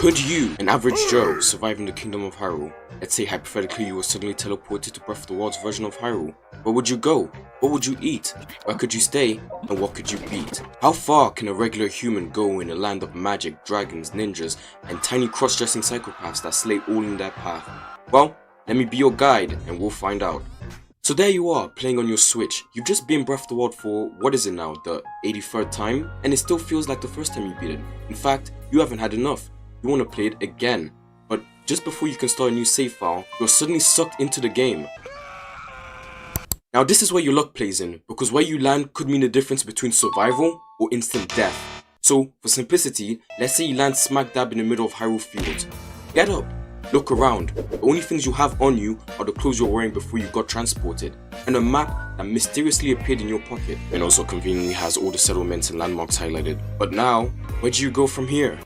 Could you, an average Joe, survive in the kingdom of Hyrule? Let's say hypothetically you were suddenly teleported to Breath of the Wild's version of Hyrule. Where would you go? What would you eat? Where could you stay? And what could you beat? How far can a regular human go in a land of magic, dragons, ninjas, and tiny cross-dressing psychopaths that slay all in their path? Well, let me be your guide and we'll find out. So there you are, playing on your Switch. You've just been Breath of the Wild for, what is it now, the 83rd time? And it still feels like the first time you beat it. In fact, you haven't had enough. You want to play it again. But just before you can start a new save file, you're suddenly sucked into the game. Now this is where your luck plays in, because where you land could mean the difference between survival or instant death. So, for simplicity, let's say you land smack dab in the middle of Hyrule Fields. Get up. Look around. The only things you have on you are the clothes you're wearing before you got transported, and a map that mysteriously appeared in your pocket, and also conveniently has all the settlements and landmarks highlighted. But now, where do you go from here?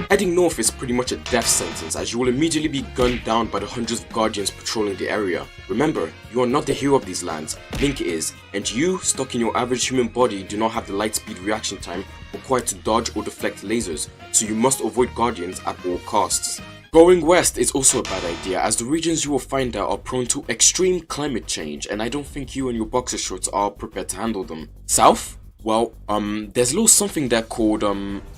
Heading north is pretty much a death sentence, as you will immediately be gunned down by the hundreds of guardians patrolling the area. Remember, you are not the hero of these lands, Link is, and you, stuck in your average human body, do not have the light speed reaction time required to dodge or deflect lasers, so you must avoid guardians at all costs. Going west is also a bad idea, as the regions you will find there are prone to extreme climate change, and I don't think you and your boxer shorts are prepared to handle them. South? Well, there's a little something there called,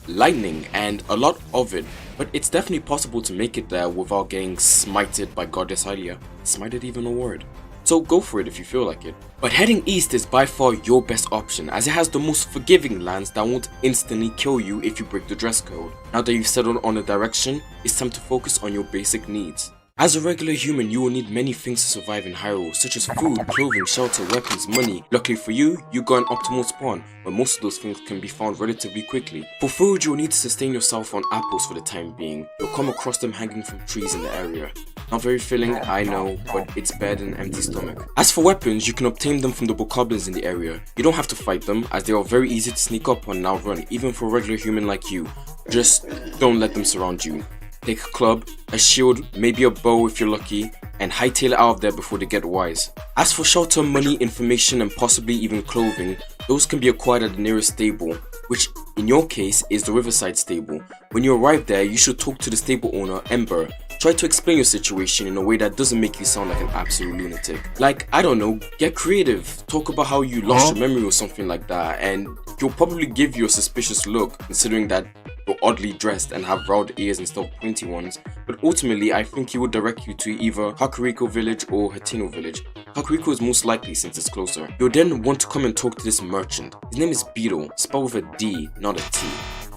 lightning, and a lot of it, but it's definitely possible to make it there without getting smited by Goddess Hylia. Smited even a word. So go for it if you feel like it. But heading east is by far your best option, as it has the most forgiving lands that won't instantly kill you if you break the dress code. Now that you've settled on a direction, it's time to focus on your basic needs. As a regular human, you will need many things to survive in Hyrule, such as food, clothing, shelter, weapons, money. Luckily for you, you got an optimal spawn, where most of those things can be found relatively quickly. For food, you will need to sustain yourself on apples for the time being. You'll come across them hanging from trees in the area. Not very filling, I know, but it's better than an empty stomach. As for weapons, you can obtain them from the bokoblins in the area. You don't have to fight them, as they are very easy to sneak up on and outrun, even for a regular human like you. Just don't let them surround you. Take a club, a shield, maybe a bow if you're lucky, and hightail it out of there before they get wise. As for shelter, money, information, and possibly even clothing, those can be acquired at the nearest stable, which in your case is the Riverside stable. When you arrive there, you should talk to the stable owner, Ember. Try to explain your situation in a way that doesn't make you sound like an absolute lunatic. Like, I don't know, get creative, talk about how you lost your memory or something like that, and he'll probably give you a suspicious look, considering that you're oddly dressed and have round ears instead of pointy ones. But ultimately, I think he would direct you to either Kakariko village or Hateno village. Kakariko is most likely since it's closer. You'll then want to come and talk to this merchant. His name is Beetle, spelled with a D, not a T.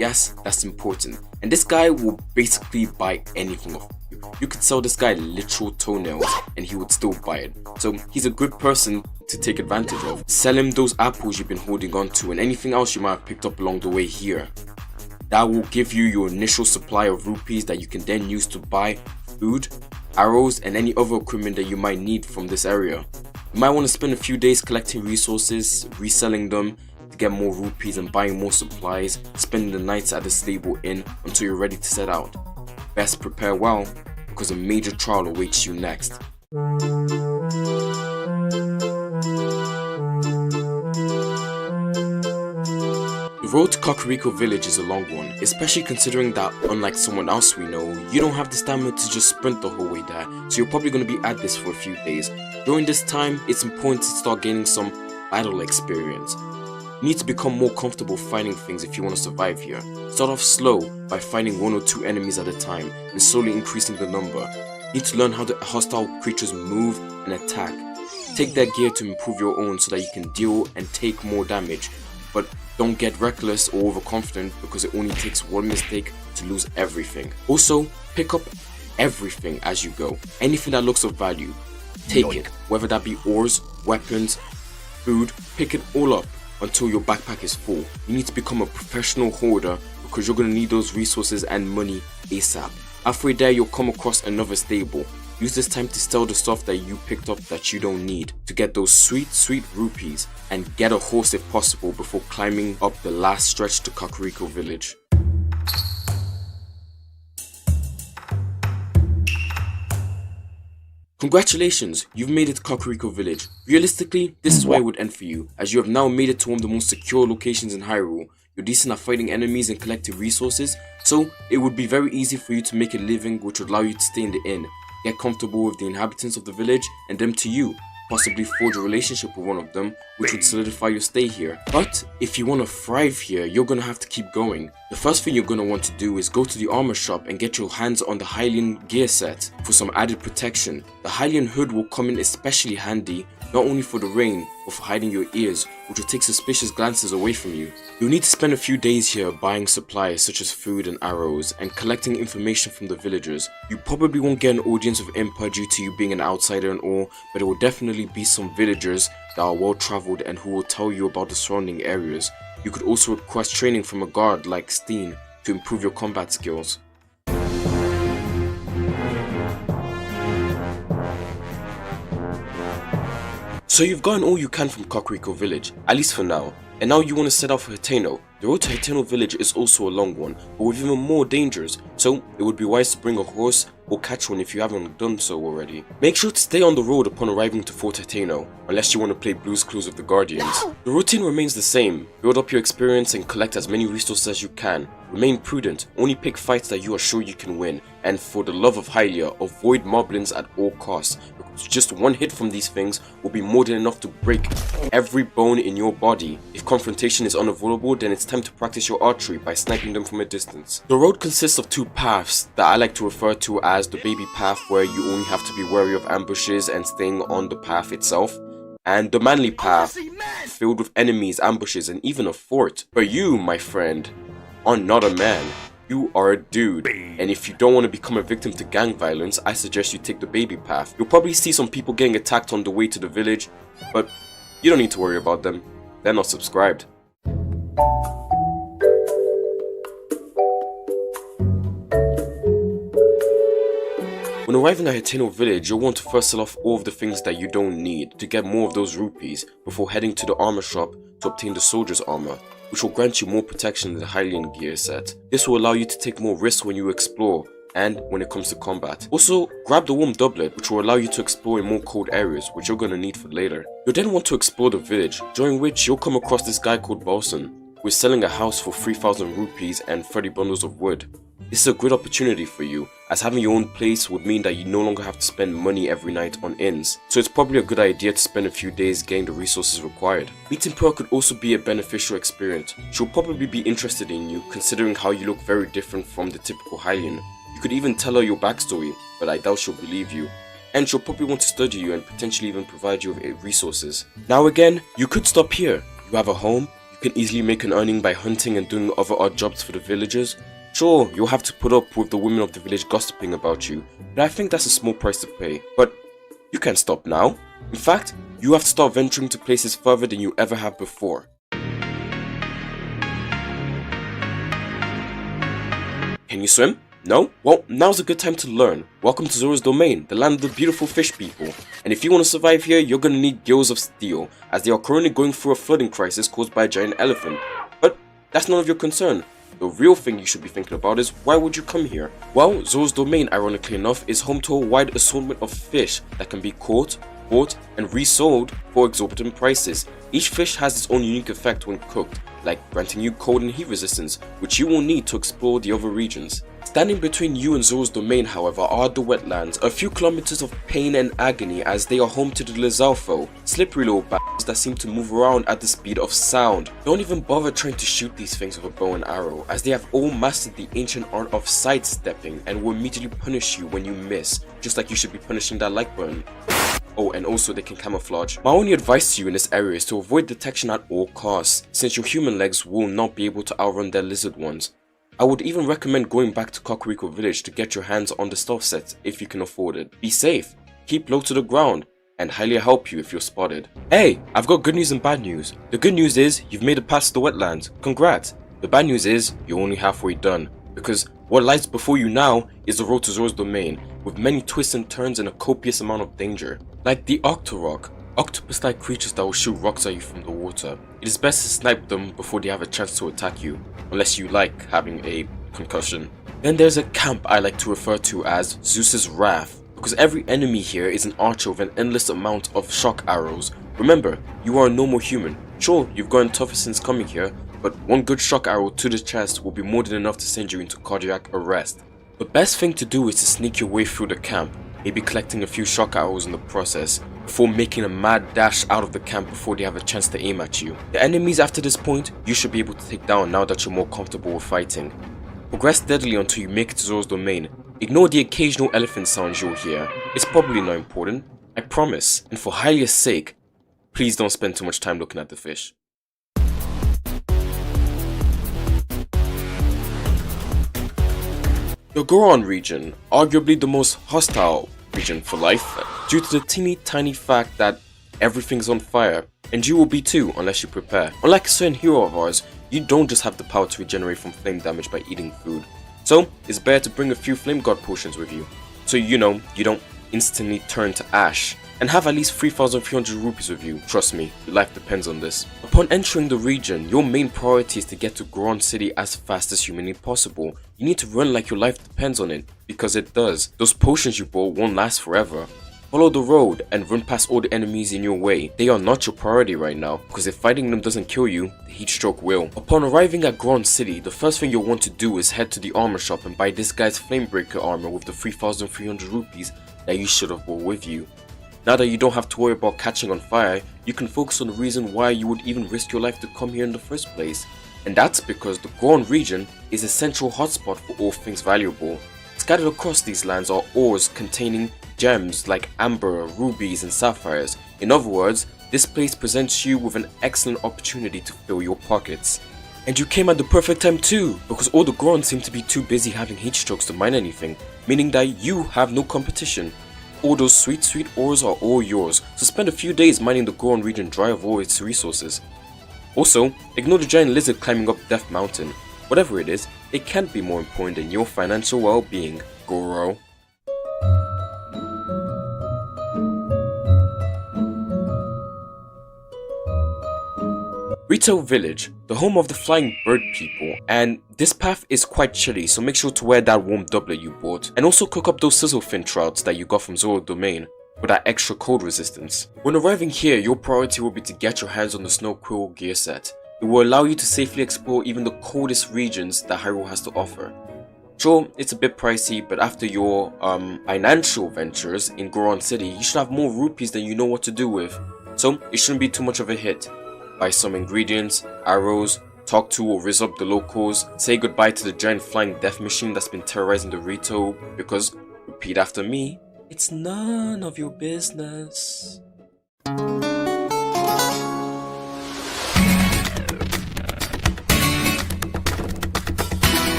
Yes, that's important. And this guy will basically buy anything off you. You could sell this guy literal toenails and he would still buy it. So he's a good person to take advantage of. Sell him those apples you've been holding on to and anything else you might have picked up along the way here. That will give you your initial supply of rupees that you can then use to buy food, arrows, and any other equipment that you might need from this area. You might want to spend a few days collecting resources, reselling them to get more rupees and buying more supplies, spending the nights at the stable inn until you're ready to set out. Best prepare well, because a major trial awaits you next. The road to Kakariko village is a long one, especially considering that unlike someone else we know, you don't have the stamina to just sprint the whole way there, so you're probably going to be at this for a few days. During this time, it's important to start gaining some battle experience. You need to become more comfortable fighting things if you want to survive here. Start off slow by fighting 1 or 2 enemies at a time and slowly increasing the number. You need to learn how the hostile creatures move and attack. Take that gear to improve your own so that you can deal and take more damage, but don't get reckless or overconfident because it only takes one mistake to lose everything. Also, pick up everything as you go. Anything that looks of value, take it. Whether that be ores, weapons, food, pick it all up until your backpack is full. You need to become a professional hoarder because you're going to need those resources and money ASAP. Halfway there, you'll come across another stable. Use this time to sell the stuff that you picked up that you don't need to get those sweet rupees, and get a horse if possible before climbing up the last stretch to Kakariko village. Congratulations, you've made it to Kakariko Village. Realistically, this is where it would end for you, as you have now made it to one of the most secure locations in Hyrule. You're decent at fighting enemies and collecting resources, so it would be very easy for you to make a living, which would allow you to stay in the inn, get comfortable with the inhabitants of the village and them to you, possibly forge a relationship with one of them, which would solidify your stay here. But if you want to thrive here, you're gonna have to keep going. The first thing you're gonna want to do is go to the armor shop and get your hands on the Hylian gear set for some added protection. The Hylian hood will come in especially handy, not only for the rain, but for hiding your ears, which will take suspicious glances away from you. You'll need to spend a few days here buying supplies such as food and arrows, and collecting information from the villagers. You probably won't get an audience with Impa due to you being an outsider and all, but there will definitely be some villagers that are well traveled and who will tell you about the surrounding areas. You could also request training from a guard like Steen to improve your combat skills. So you've gotten all you can from Kakariko Village, at least for now, and now you want to set out for Hateno. The road to Hateno Village is also a long one, but with even more dangers, so it would be wise to bring a horse or catch one if you haven't done so already. Make sure to stay on the road upon arriving to Fort Hateno, unless you want to play Blue's Clues with the Guardians. The routine remains the same: build up your experience and collect as many resources as you can. Remain prudent, only pick fights that you are sure you can win, and for the love of Hylia, avoid moblins at all costs. Just one hit from these things will be more than enough to break every bone in your body. If confrontation is unavoidable, then it's time to practice your archery by sniping them from a distance. The road consists of two paths that I like to refer to as the baby path, where you only have to be wary of ambushes and staying on the path itself, and the manly path, filled with enemies, ambushes, and even a fort. But you, my friend, are not a man. You are a dude, and if you don't want to become a victim to gang violence, I suggest you take the baby path. You'll probably see some people getting attacked on the way to the village, but you don't need to worry about them. They're not subscribed. When arriving at Hateno Village, you'll want to first sell off all of the things that you don't need to get more of those rupees before heading to the armor shop to obtain the soldier's armor, which will grant you more protection than the Hylian gear set. This will allow you to take more risks when you explore and when it comes to combat. Also, grab the warm doublet, which will allow you to explore in more cold areas, which you're gonna need for later. You'll then want to explore the village, during which you'll come across this guy called Balsan, who is selling a house for 3,000 rupees and 30 bundles of wood. This is a great opportunity for you, as having your own place would mean that you no longer have to spend money every night on inns, so it's probably a good idea to spend a few days getting the resources required. Meeting Pearl could also be a beneficial experience. She'll probably be interested in you, considering how you look very different from the typical Hylian. You could even tell her your backstory, but I doubt she'll believe you. And she'll probably want to study you and potentially even provide you with resources. Now again, you could stop here. You have a home, you can easily make an earning by hunting and doing other odd jobs for the villagers. Sure, you'll have to put up with the women of the village gossiping about you, but I think that's a small price to pay. But you can't stop now. In fact, you have to start venturing to places further than you ever have before. Can you swim? No? Well, now's a good time to learn. Welcome to Zora's Domain, the land of the beautiful fish people. And if you want to survive here, you're gonna need gills of steel, as they are currently going through a flooding crisis caused by a giant elephant. But that's none of your concern. The real thing you should be thinking about is, why would you come here? Well, Zora's Domain, ironically enough, is home to a wide assortment of fish that can be caught, bought, and resold for exorbitant prices. Each fish has its own unique effect when cooked, like granting you cold and heat resistance, which you will need to explore the other regions. Standing between you and Zora's Domain, however, are the wetlands, a few kilometers of pain and agony, as they are home to the Lizalfo, slippery little bastards that seem to move around at the speed of sound. Don't even bother trying to shoot these things with a bow and arrow, as they have all mastered the ancient art of sidestepping and will immediately punish you when you miss, just like you should be punishing that like button. Oh, and also they can camouflage. My only advice to you in this area is to avoid detection at all costs, since your human legs will not be able to outrun their lizard ones. I would even recommend going back to Kakariko Village to get your hands on the stealth set if you can afford it. Be safe, keep low to the ground, and Hylia help you if you're spotted. Hey, I've got good news and bad news. The good news is you've made it past the wetlands. Congrats. The bad news is you're only halfway done, because what lies before you now is the road to Zora's Domain, with many twists and turns and a copious amount of danger. Like the Octorok, octopus-like creatures that will shoot rocks at you from the water. It is best to snipe them before they have a chance to attack you, unless you like having a concussion. Then there's a camp I like to refer to as Zeus's Wrath, because every enemy here is an archer with an endless amount of shock arrows. Remember, you are a normal human. Sure, you've gotten tougher since coming here, but one good shock arrow to the chest will be more than enough to send you into cardiac arrest. The best thing to do is to sneak your way through the camp, maybe collecting a few shock arrows in the process, before making a mad dash out of the camp before they have a chance to aim at you. The enemies after this point, you should be able to take down now that you're more comfortable with fighting. Progress steadily until you make it to Zora's domain. Ignore the occasional elephant sounds you'll hear. It's probably not important, I promise, and for Hylia's sake, please don't spend too much time looking at the fish. The Goron region, arguably the most hostile region for life, due to the teeny tiny fact that everything's on fire, and you will be too unless you prepare. Unlike a certain hero of ours, you don't just have the power to regenerate from flame damage by eating food. So, it's better to bring a few flame god potions with you, so you know you don't instantly turn to ash. And have at least 3,300 rupees with you. Trust me, your life depends on this. Upon entering the region, your main priority is to get to Goron City as fast as humanly possible. You need to run like your life depends on it, because it does. Those potions you bought won't last forever. Follow the road and run past all the enemies in your way. They are not your priority right now, because if fighting them doesn't kill you, the heat stroke will. Upon arriving at Goron City, the first thing you'll want to do is head to the armor shop and buy this guy's Flamebreaker armor with the 3,300 rupees that you should have brought with you. Now that you don't have to worry about catching on fire, you can focus on the reason why you would even risk your life to come here in the first place. And that's because the Goron region is a central hotspot for all things valuable. Scattered across these lands are ores containing gems like amber, rubies and sapphires. In other words, this place presents you with an excellent opportunity to fill your pockets. And you came at the perfect time too, because all the Gorons seem to be too busy having heat strokes to mine anything, meaning that you have no competition. All those sweet ores are all yours, so spend a few days mining the Goron region dry of all its resources. Also, ignore the giant lizard climbing up Death Mountain. Whatever it is, it can't be more important than your financial well-being, Goro. Retail Village, the home of the flying bird people, and this path is quite chilly, so make sure to wear that warm doublet you bought, and also cook up those sizzlefin trouts that you got from Zora's domain with that extra cold resistance. When arriving here, your priority will be to get your hands on the Snow Quill gear set. It will allow you to safely explore even the coldest regions that Hyrule has to offer. Sure, it's a bit pricey, but after your financial ventures in Goron City, you should have more rupees than you know what to do with, so it shouldn't be too much of a hit. Buy some ingredients, arrows, talk to or rizz up the locals, say goodbye to the giant flying death machine that's been terrorizing the Rito, because, repeat after me, it's none of your business.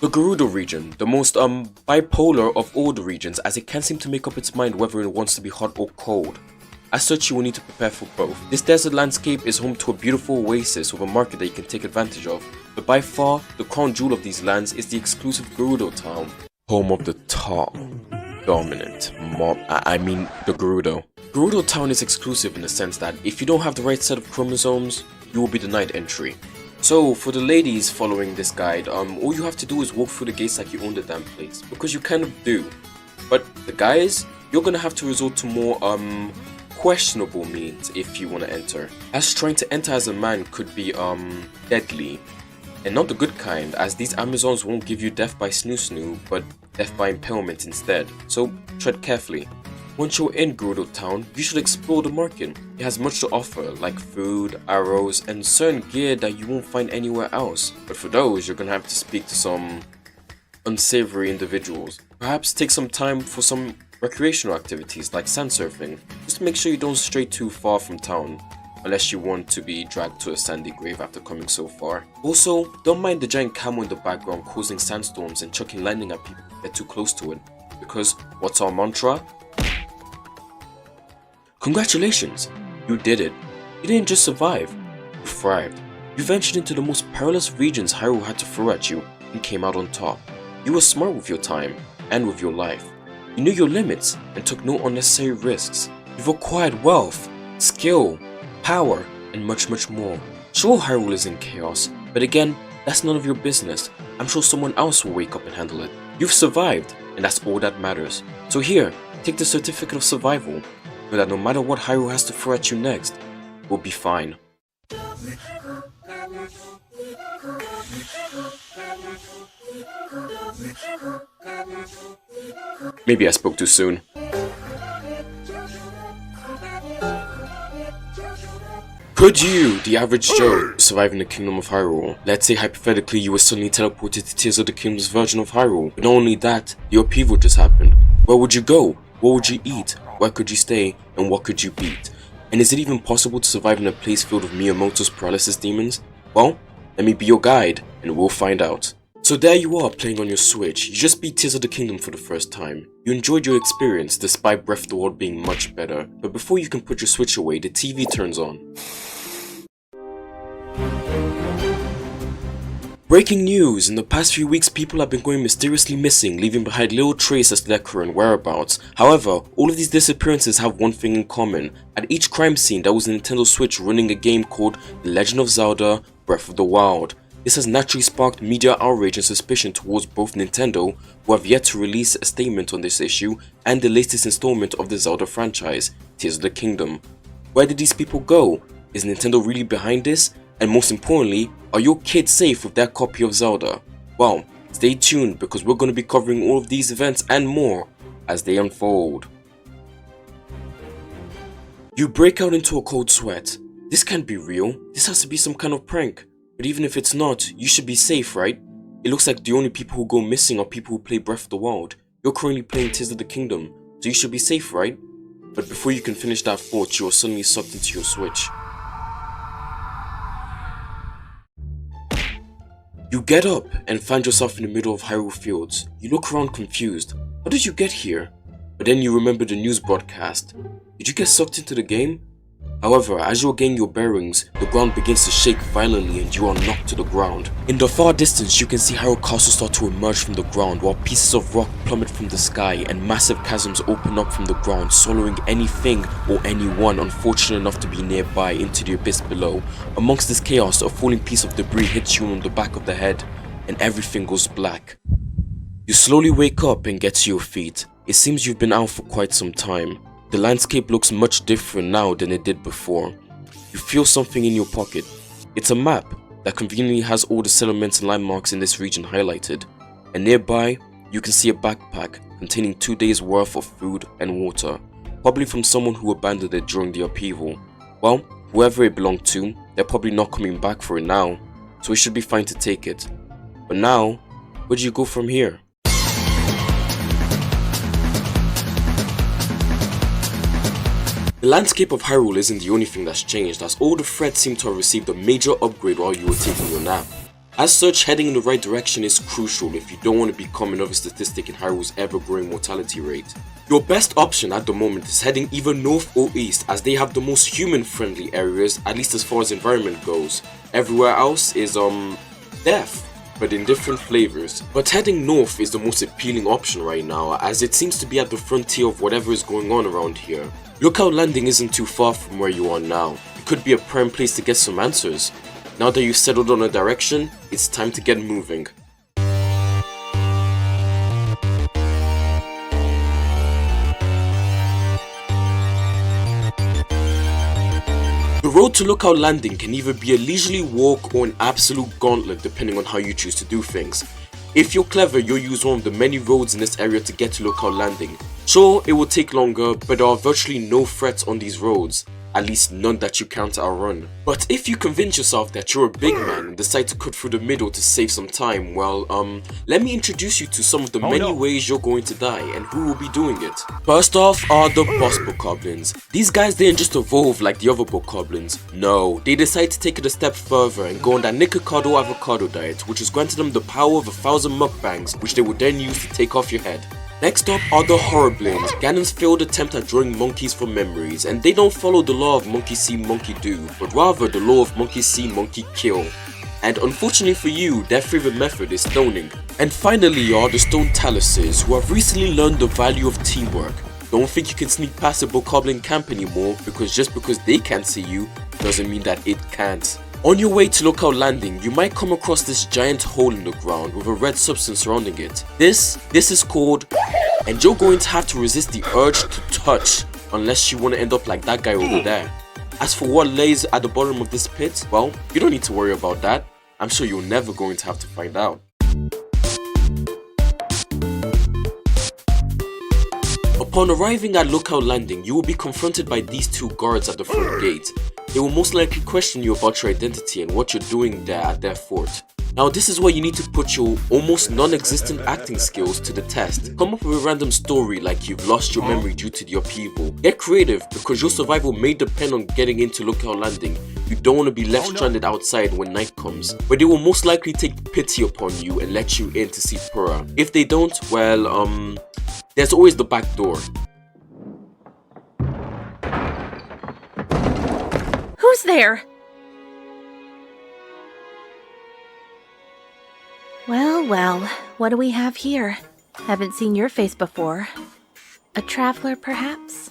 The Gerudo region, the most bipolar of all the regions, as it can't seem to make up its mind whether it wants to be hot or cold. As such, you will need to prepare for both. This desert landscape is home to a beautiful oasis with a market that you can take advantage of, but by far, the crown jewel of these lands is the exclusive Gerudo town. Home of the top, dominant mob, the Gerudo. Gerudo town is exclusive in the sense that if you don't have the right set of chromosomes, you will be denied entry. So, for the ladies following this guide, all you have to do is walk through the gates like you own the damn place, because you kind of do. But the guys, you're gonna have to resort to more, questionable means if you want to enter, as trying to enter as a man could be deadly, and not the good kind, as these Amazons won't give you death by snoo, but death by impalement instead, so tread carefully. Once you're in Gerudo town, you should explore the market. It has much to offer, like food, arrows, and certain gear that you won't find anywhere else, but for those you're gonna have to speak to some unsavory individuals. Perhaps take some time for some recreational activities like sand surfing, just to make sure you don't stray too far from town, unless you want to be dragged to a sandy grave after coming so far. Also, don't mind the giant camel in the background causing sandstorms and chucking lightning at people who get too close to it, because what's our mantra? Congratulations! You did it. You didn't just survive, you thrived. You ventured into the most perilous regions Hyrule had to throw at you and came out on top. You were smart with your time and with your life. You knew your limits and took no unnecessary risks. You've acquired wealth, skill, power, and much more. Sure, Hyrule is in chaos, but again, that's none of your business. I'm sure someone else will wake up and handle it. You've survived, and that's all that matters. So here, take the certificate of survival, so that no matter what Hyrule has to throw at you next, we'll be fine. Maybe I spoke too soon. Could you, the average Joe, survive in the Kingdom of Hyrule? Let's say hypothetically you were suddenly teleported to Tears of the Kingdom's version of Hyrule. But not only that, the upheaval just happened. Where would you go? What would you eat? Where could you stay? And what could you beat? And is it even possible to survive in a place filled with Miyamoto's paralysis demons? Well, let me be your guide, and we'll find out. So there you are playing on your Switch. You just beat Tears of the Kingdom for the first time. You enjoyed your experience despite Breath of the Wild being much better. But before you can put your Switch away, the TV turns on. Breaking news! In the past few weeks, people have been going mysteriously missing, leaving behind little trace as to their current whereabouts. However, all of these disappearances have one thing in common. At each crime scene, there was a Nintendo Switch running a game called The Legend of Zelda: Breath of the Wild. This has naturally sparked media outrage and suspicion towards both Nintendo, who have yet to release a statement on this issue, and the latest installment of the Zelda franchise, Tears of the Kingdom. Where did these people go? Is Nintendo really behind this? And most importantly, are your kids safe with their copy of Zelda? Well, stay tuned because we're going to be covering all of these events and more as they unfold. You break out into a cold sweat. This can't be real. This has to be some kind of prank. But even if it's not, you should be safe, right? It looks like the only people who go missing are people who play Breath of the Wild. You're currently playing Tears of the Kingdom, so you should be safe, right? But before you can finish that thought, you are suddenly sucked into your Switch. You get up and find yourself in the middle of Hyrule Fields. You look around confused. How did you get here? But then you remember the news broadcast. Did you get sucked into the game? However, as you're gaining your bearings, the ground begins to shake violently and you are knocked to the ground. In the far distance, you can see Hyrule Castle start to emerge from the ground while pieces of rock plummet from the sky and massive chasms open up from the ground, swallowing anything or anyone unfortunate enough to be nearby into the abyss below. Amongst this chaos, a falling piece of debris hits you on the back of the head and everything goes black. You slowly wake up and get to your feet. It seems you've been out for quite some time. The landscape looks much different now than it did before. You feel something in your pocket. It's a map that conveniently has all the settlements and landmarks in this region highlighted. And nearby, you can see a backpack containing 2 days worth of food and water, probably from someone who abandoned it during the upheaval. Well, whoever it belonged to, they're probably not coming back for it now, so it should be fine to take it. But now, where do you go from here? The landscape of Hyrule isn't the only thing that's changed, as all the threats seem to have received a major upgrade while you were taking your nap. As such, heading in the right direction is crucial if you don't want to become another statistic in Hyrule's ever-growing mortality rate. Your best option at the moment is heading either north or east, as they have the most human-friendly areas, at least as far as environment goes. Everywhere else is, death, but in different flavors. But heading north is the most appealing option right now, as it seems to be at the frontier of whatever is going on around here. Lookout Landing isn't too far from where you are now. It could be a prime place to get some answers. Now that you've settled on a direction, it's time to get moving. The road to Lookout Landing can either be a leisurely walk or an absolute gauntlet depending on how you choose to do things. If you're clever, you'll use one of the many roads in this area to get to Lookout Landing. Sure, it will take longer, but there are virtually no threats on these roads. At least none that you can't outrun. But if you convince yourself that you're a big man and decide to cut through the middle to save some time, well, let me introduce you to some of the many ways you're going to die and who will be doing it. First off are the boss bokoblins. These guys didn't just evolve like the other bokoblins. No, they decided to take it a step further and go on that Nikocado avocado diet, which has granted them the power of 1,000 mukbangs, which they would then use to take off your head. Next up are the Horriblins, Ganon's failed attempt at drawing monkeys from memories, and they don't follow the law of monkey see, monkey do, but rather the law of monkey see, monkey kill. And unfortunately for you, their favorite method is stoning. And finally are the Stone Taluses, who have recently learned the value of teamwork. Don't think you can sneak past a bokoblin camp anymore, because just because they can't see you, doesn't mean that it can't. On your way to Lookout Landing, you might come across this giant hole in the ground with a red substance surrounding it. This is called, and you're going to have to resist the urge to touch unless you want to end up like that guy over there. As for what lays at the bottom of this pit, well, you don't need to worry about that. I'm sure you're never going to have to find out. Upon arriving at Lookout Landing, you will be confronted by these two guards at the front gate. They will most likely question you about your identity and what you're doing there at their fort. Now this is where you need to put your almost non-existent acting skills to the test. Come up with a random story like you've lost your memory due to the upheaval. Get creative because your survival may depend on getting into Lookout Landing. You don't want to be left stranded outside when night comes, but they will most likely take pity upon you and let you in to see Pura. If they don't, well, there's always the back door. Who's there? Well, what do we have here? Haven't seen your face before. A traveler, perhaps?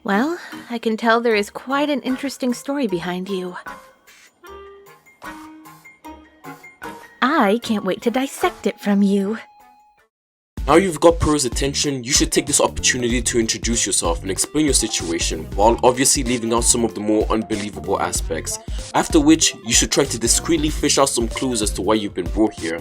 Well, I can tell there is quite an interesting story behind you. I can't wait to dissect it from you. Now you've got Pura's attention, you should take this opportunity to introduce yourself and explain your situation, while obviously leaving out some of the more unbelievable aspects, after which you should try to discreetly fish out some clues as to why you've been brought here.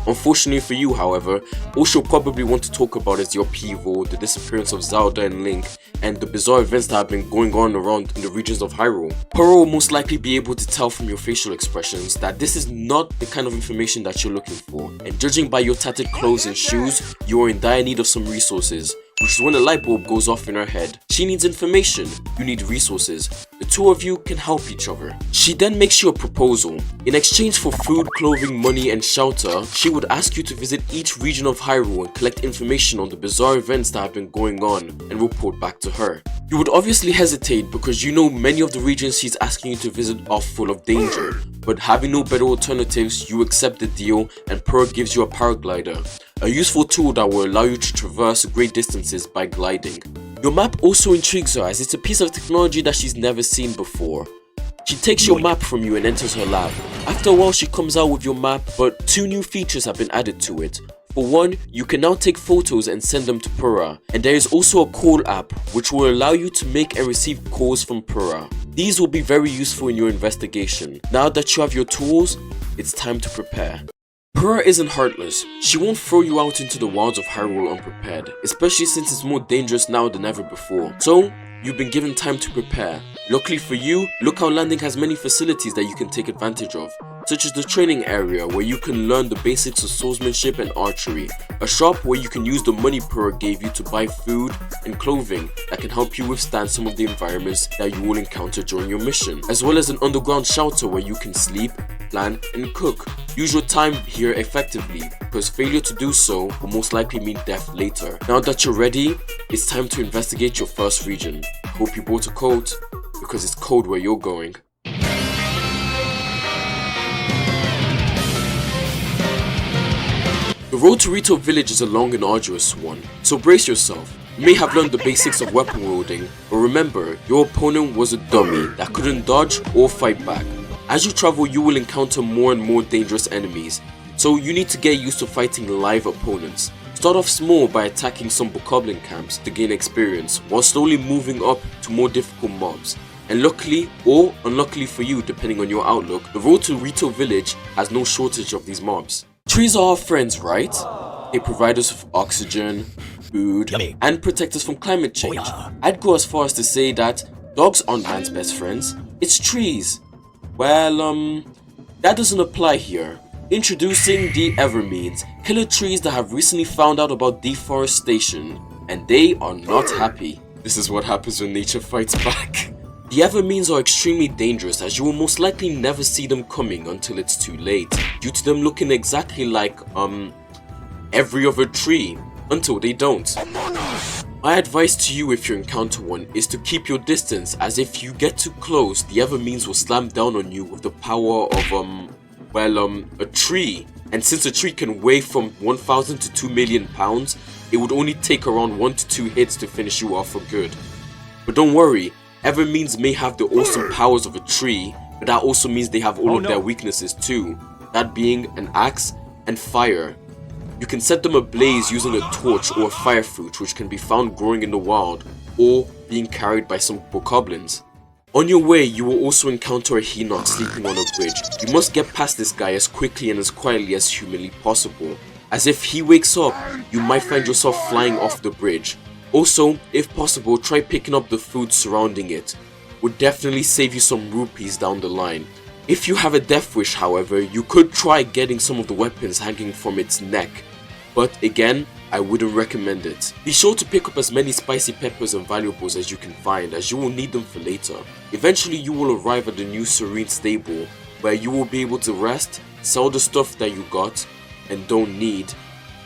Unfortunately for you, however, all she'll probably want to talk about is the upheaval, the disappearance of Zelda and Link, and the bizarre events that have been going on around in the regions of Hyrule. Pura will most likely be able to tell from your facial expressions that this is not the kind of information that you're looking for, and judging by your tattered clothes and shoes, you are in dire need of some resources, which is when a light bulb goes off in her head. She needs information, you need resources. The two of you can help each other. She then makes you a proposal. In exchange for food, clothing, money and shelter, she would ask you to visit each region of Hyrule and collect information on the bizarre events that have been going on and report back to her. You would obviously hesitate because you know many of the regions she's asking you to visit are full of danger, but having no better alternatives, you accept the deal and Pura gives you a paraglider, a useful tool that will allow you to traverse great distances by gliding. Your map also intrigues her as it's a piece of technology that she's never seen before. She takes your map from you and enters her lab. After a while she comes out with your map, but two new features have been added to it. For one, you can now take photos and send them to Pura, and there is also a call app which will allow you to make and receive calls from Pura. These will be very useful in your investigation. Now that you have your tools, it's time to prepare. Pura isn't heartless. She won't throw you out into the wilds of Hyrule unprepared, especially since it's more dangerous now than ever before. So, you've been given time to prepare. Luckily for you, Lookout Landing has many facilities that you can take advantage of, such as the training area where you can learn the basics of swordsmanship and archery, a shop where you can use the money Pura gave you to buy food and clothing that can help you withstand some of the environments that you will encounter during your mission, as well as an underground shelter where you can sleep, plan and cook. Use your time here effectively, because failure to do so will most likely mean death later. Now that you're ready, it's time to investigate your first region. Hope you brought a coat, because it's cold where you're going. The road to Rito Village is a long and arduous one, so brace yourself. You may have learned the basics of weapon wielding, but remember, your opponent was a dummy that couldn't dodge or fight back. As you travel, you will encounter more and more dangerous enemies, so you need to get used to fighting live opponents. Start off small by attacking some bokoblin camps to gain experience, while slowly moving up to more difficult mobs. And luckily, or unluckily for you depending on your outlook, the road to Rito Village has no shortage of these mobs. Trees are our friends, right? They provide us with oxygen, food, and protect us from climate change. I'd go as far as to say that dogs aren't man's best friends, it's trees. Well, that doesn't apply here. Introducing the Evermeans, killer trees that have recently found out about deforestation, and they are not happy. This is what happens when nature fights back. The Evermeans are extremely dangerous as you will most likely never see them coming until it's too late, due to them looking exactly like, every other tree, until they don't. My advice to you if you encounter one is to keep your distance, as if you get too close, the Evermeans will slam down on you with the power of, a tree. And since a tree can weigh from 1,000 to 2 million pounds, it would only take around 1 to 2 hits to finish you off for good. But don't worry, Evermeans may have the awesome powers of a tree, but that also means they have all of their weaknesses too, that being an axe and fire. You can set them ablaze using a torch or a fire fruit, which can be found growing in the wild or being carried by some bokoblins. On your way, you will also encounter a Hinot sleeping on a bridge. You must get past this guy as quickly and as quietly as humanly possible, as if he wakes up, you might find yourself flying off the bridge. Also, if possible, try picking up the food surrounding it. Would definitely save you some rupees down the line. If you have a death wish, however, you could try getting some of the weapons hanging from its neck, but again, I wouldn't recommend it. Be sure to pick up as many spicy peppers and valuables as you can find, as you will need them for later. Eventually you will arrive at the new Serene stable, where you will be able to rest, sell the stuff that you got and don't need,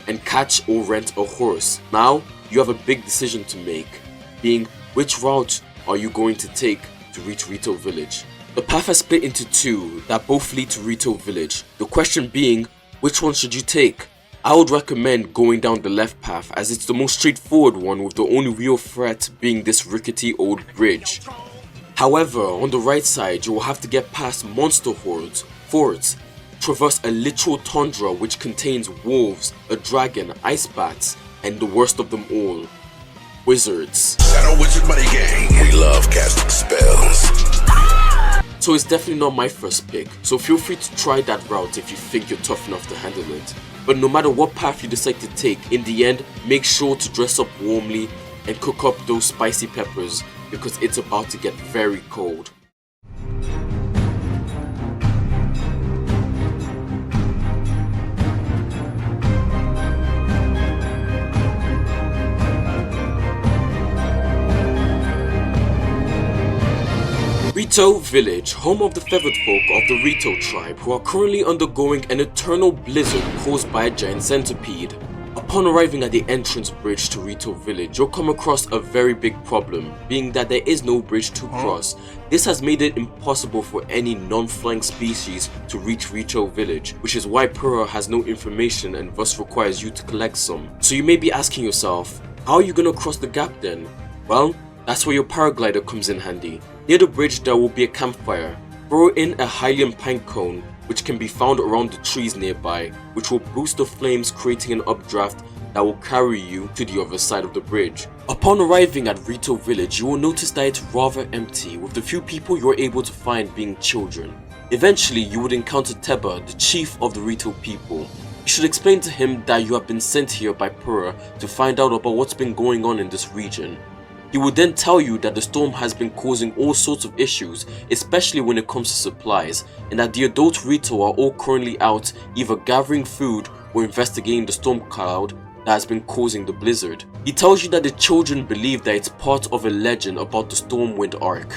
and catch or rent a horse. Now, you have a big decision to make, being which route are you going to take to reach Rito Village. The path has split into two that both lead to Rito Village. The question being, which one should you take? I would recommend going down the left path, as it's the most straightforward one, with the only real threat being this rickety old bridge. However, on the right side you will have to get past monster hordes, forts, traverse a literal tundra which contains wolves, a dragon, ice bats, and the worst of them all, wizards. Shadow Wizard Money Gang. We love casting spells. So it's definitely not my first pick, so feel free to try that route if you think you're tough enough to handle it. But no matter what path you decide to take, in the end, make sure to dress up warmly and cook up those spicy peppers, because it's about to get very cold. Rito Village, home of the feathered folk of the Rito tribe, who are currently undergoing an eternal blizzard caused by a giant centipede. Upon arriving at the entrance bridge to Rito Village, you'll come across a very big problem, being that there is no bridge to cross. This has made it impossible for any non-flying species to reach Rito Village, which is why Pura has no information and thus requires you to collect some. So you may be asking yourself, how are you gonna cross the gap then? Well, that's where your paraglider comes in handy. Near the bridge there will be a campfire. Throw in a Hylian pine cone, which can be found around the trees nearby, which will boost the flames, creating an updraft that will carry you to the other side of the bridge. Upon arriving at Rito Village, you will notice that it's rather empty, with the few people you are able to find being children. Eventually, you would encounter Teba, the chief of the Rito people. You should explain to him that you have been sent here by Pura to find out about what's been going on in this region. He will then tell you that the storm has been causing all sorts of issues, especially when it comes to supplies, and that the adult Rito are all currently out either gathering food or investigating the storm cloud that has been causing the blizzard. He tells you that the children believe that it's part of a legend about the Stormwind Ark,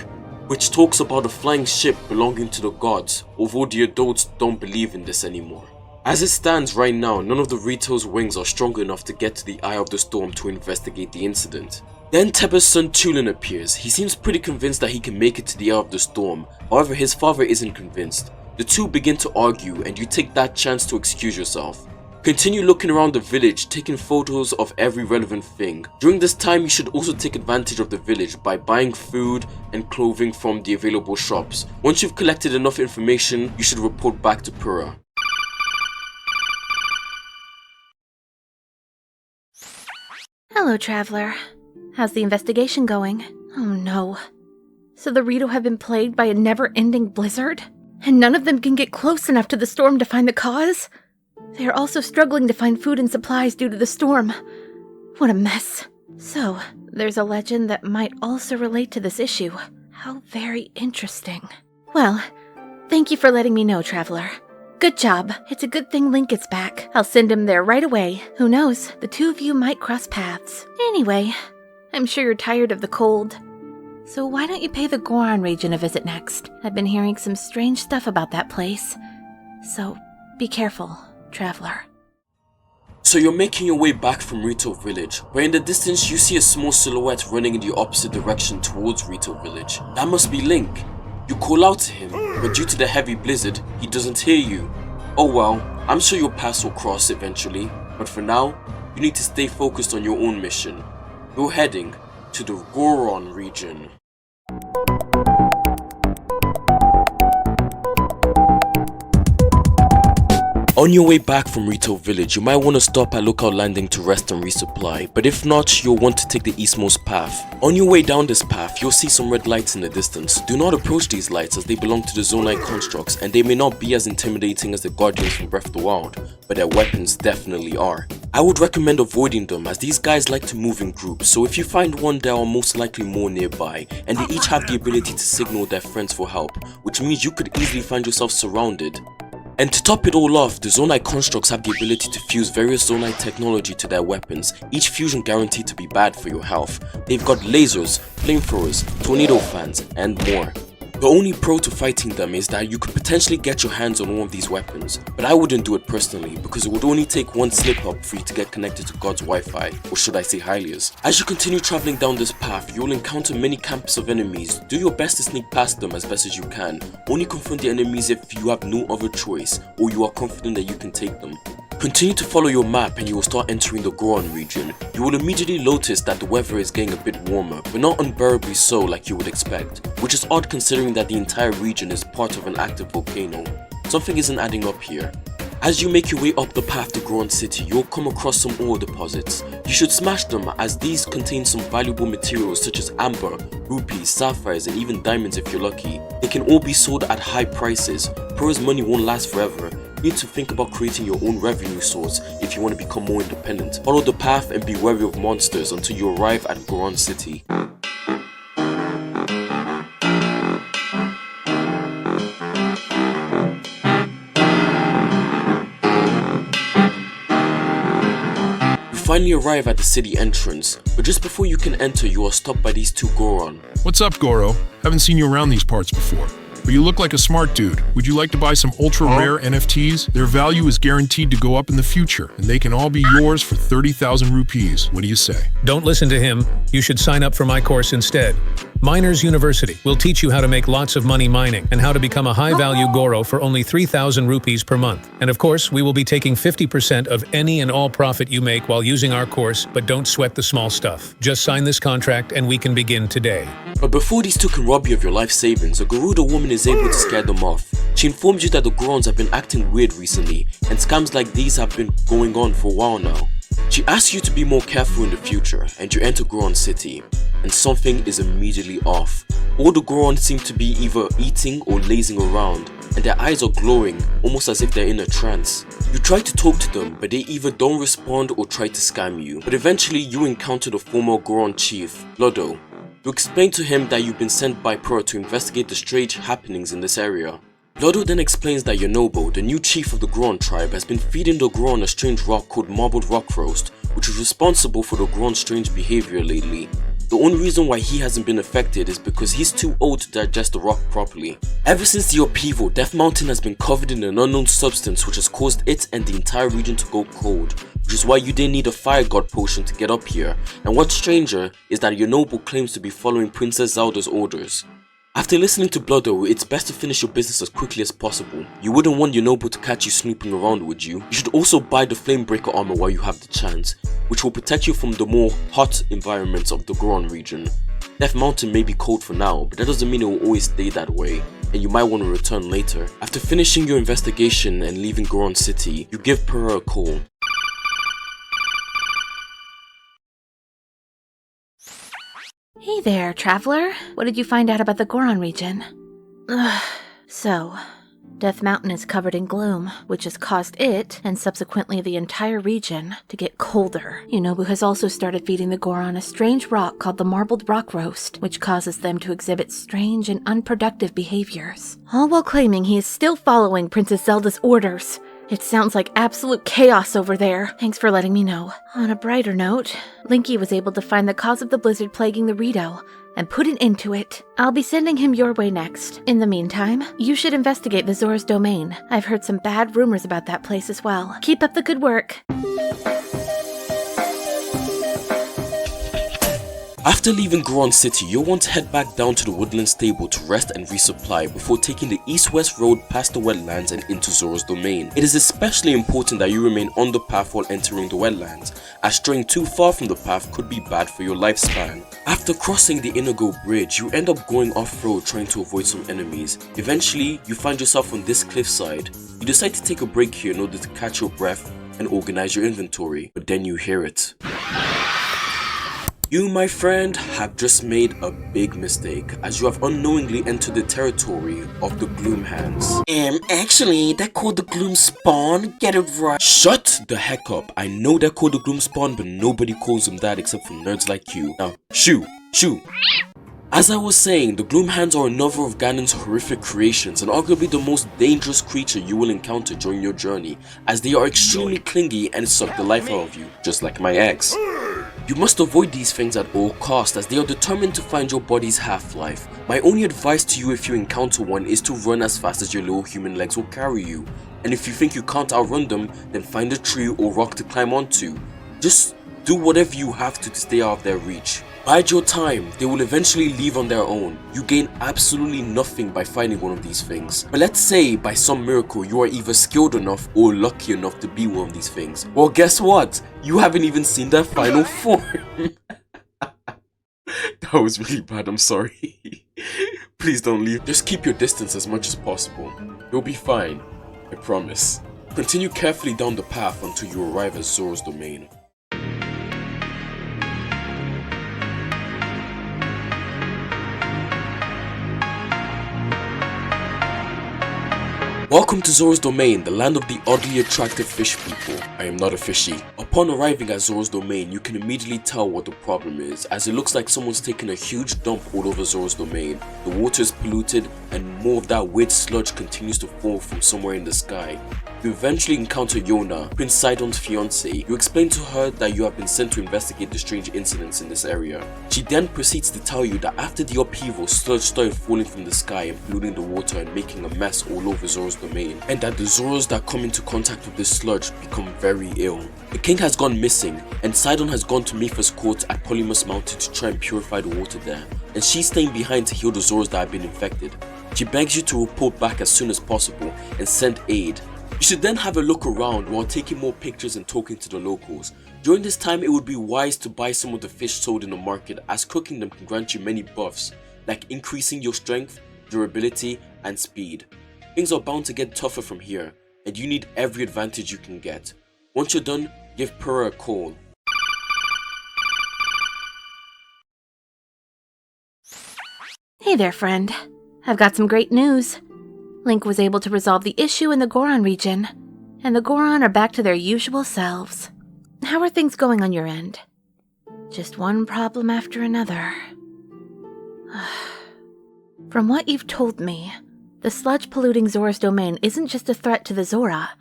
which talks about a flying ship belonging to the gods, although the adults don't believe in this anymore. As it stands right now, none of the Rito's wings are strong enough to get to the Eye of the Storm to investigate the incident. Then Teba's son Tulin appears. He seems pretty convinced that he can make it to the Eye of the Storm, however his father isn't convinced. The two begin to argue and you take that chance to excuse yourself. Continue looking around the village, taking photos of every relevant thing. During this time you should also take advantage of the village by buying food and clothing from the available shops. Once you've collected enough information, you should report back to Pura. Hello, traveler. How's the investigation going? Oh no. So the Rito have been plagued by a never-ending blizzard? And none of them can get close enough to the storm to find the cause? They are also struggling to find food and supplies due to the storm. What a mess. So, there's a legend that might also relate to this issue. How very interesting. Well, thank you for letting me know, traveler. Good job. It's a good thing Link is back. I'll send him there right away. Who knows, the two of you might cross paths. Anyway, I'm sure you're tired of the cold. So why don't you pay the Goron region a visit next? I've been hearing some strange stuff about that place. So, be careful, traveler. So you're making your way back from Rito Village, where in the distance you see a small silhouette running in the opposite direction towards Rito Village. That must be Link. You call out to him, but due to the heavy blizzard, he doesn't hear you. Oh well, I'm sure your paths will cross eventually, but for now, you need to stay focused on your own mission. You're heading to the Goron region. On your way back from Retail Village, you might want to stop at Lookout Landing to rest and resupply, but if not, you'll want to take the eastmost path. On your way down this path, you'll see some red lights in the distance. Do not approach these lights as they belong to the Zonai constructs and they may not be as intimidating as the Guardians from Breath of the Wild, but their weapons definitely are. I would recommend avoiding them as these guys like to move in groups, so if you find one, there are most likely more nearby, and they each have the ability to signal their friends for help, which means you could easily find yourself surrounded. And to top it all off, the Zonai constructs have the ability to fuse various Zonai technology to their weapons, each fusion guaranteed to be bad for your health. They've got lasers, flamethrowers, tornado fans, and more. The only pro to fighting them is that you could potentially get your hands on one of these weapons, but I wouldn't do it personally because it would only take one slip up for you to get connected to God's Wi-Fi, or should I say Hylia's. As you continue traveling down this path, you'll encounter many camps of enemies. Do your best to sneak past them as best as you can. Only confront the enemies if you have no other choice, or you are confident that you can take them. Continue to follow your map and you will start entering the Goron region. You will immediately notice that the weather is getting a bit warmer, but not unbearably so like you would expect, which is odd considering that the entire region is part of an active volcano. Something isn't adding up here. As you make your way up the path to Goron City, you'll come across some ore deposits. You should smash them as these contain some valuable materials such as amber, rupees, sapphires, and even diamonds if you're lucky. They can all be sold at high prices. Pearl's money won't last forever. You need to think about creating your own revenue source if you want to become more independent. Follow the path and be wary of monsters until you arrive at Goron City. Finally arrive at the city entrance, but just before you can enter, you are stopped by these two Goron. What's up, Goro? Haven't seen you around these parts before. But you look like a smart dude. Would you like to buy some ultra-rare NFTs? Their value is guaranteed to go up in the future, and they can all be yours for 30,000 rupees. What do you say? Don't listen to him. You should sign up for my course instead. Miners University will teach you how to make lots of money mining and how to become a high-value Goro for only 3,000 rupees per month. And of course, we will be taking 50% of any and all profit you make while using our course, but don't sweat the small stuff. Just sign this contract and we can begin today. But before these two can rob you of your life savings, a Garuda woman is able to scare them off. She informs you that the Gorons have been acting weird recently, and scams like these have been going on for a while now. She asks you to be more careful in the future, and you enter Goron City, and something is immediately off. All the Gorons seem to be either eating or lazing around, and their eyes are glowing, almost as if they're in a trance. You try to talk to them, but they either don't respond or try to scam you. But eventually you encounter the former Goron chief, Lodo. You explain to him that you've been sent by Pearl to investigate the strange happenings in this area. Lodo then explains that Yonobo, the new chief of the Goron tribe, has been feeding the Goron a strange rock called marbled rock roast, which is responsible for the Goron's strange behavior lately. The only reason why he hasn't been affected is because he's too old to digest the rock properly. Ever since the upheaval, Death Mountain has been covered in an unknown substance which has caused it and the entire region to go cold, which is why you didn't need a fire god potion to get up here. And what's stranger is that Yonobo claims to be following Princess Zelda's orders. After listening to Bloodo, it's best to finish your business as quickly as possible. You wouldn't want Yonobo to catch you snooping around, would you? You should also buy the Flamebreaker armor while you have the chance, which will protect you from the more hot environments of the Goron region. Death Mountain may be cold for now, but that doesn't mean it will always stay that way, and you might want to return later. After finishing your investigation and leaving Goron City, you give Purah a call. Hey there, traveler. What did you find out about the Goron region? So, Death Mountain is covered in gloom, which has caused it, and subsequently the entire region, to get colder. Yonobu has also started feeding the Goron a strange rock called the marbled rock roast, which causes them to exhibit strange and unproductive behaviors. All while claiming he is still following Princess Zelda's orders. It sounds like absolute chaos over there. Thanks for letting me know. On a brighter note, Linky was able to find the cause of the blizzard plaguing the Rito and put an end to it. I'll be sending him your way next. In the meantime, you should investigate the Zora's domain. I've heard some bad rumors about that place as well. Keep up the good work. After leaving Goron City, you'll want to head back down to the Woodland Stable to rest and resupply before taking the east-west road past the wetlands and into Zora's domain. It is especially important that you remain on the path while entering the wetlands, as straying too far from the path could be bad for your lifespan. After crossing the Inigo Bridge, you end up going off-road trying to avoid some enemies. Eventually, you find yourself on this cliffside. You decide to take a break here in order to catch your breath and organize your inventory, but then you hear it. You, my friend, have just made a big mistake, as you have unknowingly entered the territory of the Gloom Hands. Actually, they're called the Gloom Spawn, get it right. Shut the heck up. I know they're called the Gloom Spawn, but nobody calls them that except for nerds like you. Now, shoo. As I was saying, the Gloom Hands are another of Ganon's horrific creations and arguably the most dangerous creature you will encounter during your journey, as they are extremely clingy and suck the life out of you, just like my ex. You must avoid these things at all costs, as they are determined to find your body's half-life. My only advice to you if you encounter one is to run as fast as your little human legs will carry you, and if you think you can't outrun them, then find a tree or rock to climb onto. Just do whatever you have to stay out of their reach. Bide your time, they will eventually leave on their own. You gain absolutely nothing by finding one of these things. But let's say by some miracle you are either skilled enough or lucky enough to be one of these things. Well, guess what? You haven't even seen their final form. That was really bad, I'm sorry. Please don't leave. Just keep your distance as much as possible. You'll be fine, I promise. Continue carefully down the path until you arrive at Zora's domain. Welcome to Zora's domain, the land of the oddly attractive fish people. I am not a fishy. Upon arriving at Zora's domain, you can immediately tell what the problem is, as it looks like someone's taken a huge dump all over Zora's domain. The water is polluted and more of that weird sludge continues to fall from somewhere in the sky. You eventually encounter Yona, Prince Sidon's fiancée. You explain to her that you have been sent to investigate the strange incidents in this area. She then proceeds to tell you that after the upheaval, sludge started falling from the sky and polluting the water and making a mess all over Zora's domain, and that the Zoras that come into contact with this sludge become very ill. The king has gone missing, and Sidon has gone to Mipha's court at Polymus Mountain to try and purify the water there, and she's staying behind to heal the Zoras that have been infected. She begs you to report back as soon as possible and send aid. You should then have a look around while taking more pictures and talking to the locals. During this time, it would be wise to buy some of the fish sold in the market, as cooking them can grant you many buffs, like increasing your strength, durability, and speed. Things are bound to get tougher from here, and you need every advantage you can get. Once you're done, give Purah a call. Hey there, friend. I've got some great news. Link was able to resolve the issue in the Goron region, and the Goron are back to their usual selves. How are things going on your end? Just one problem after another. From what you've told me, the sludge polluting Zora's domain isn't just a threat to the Zora,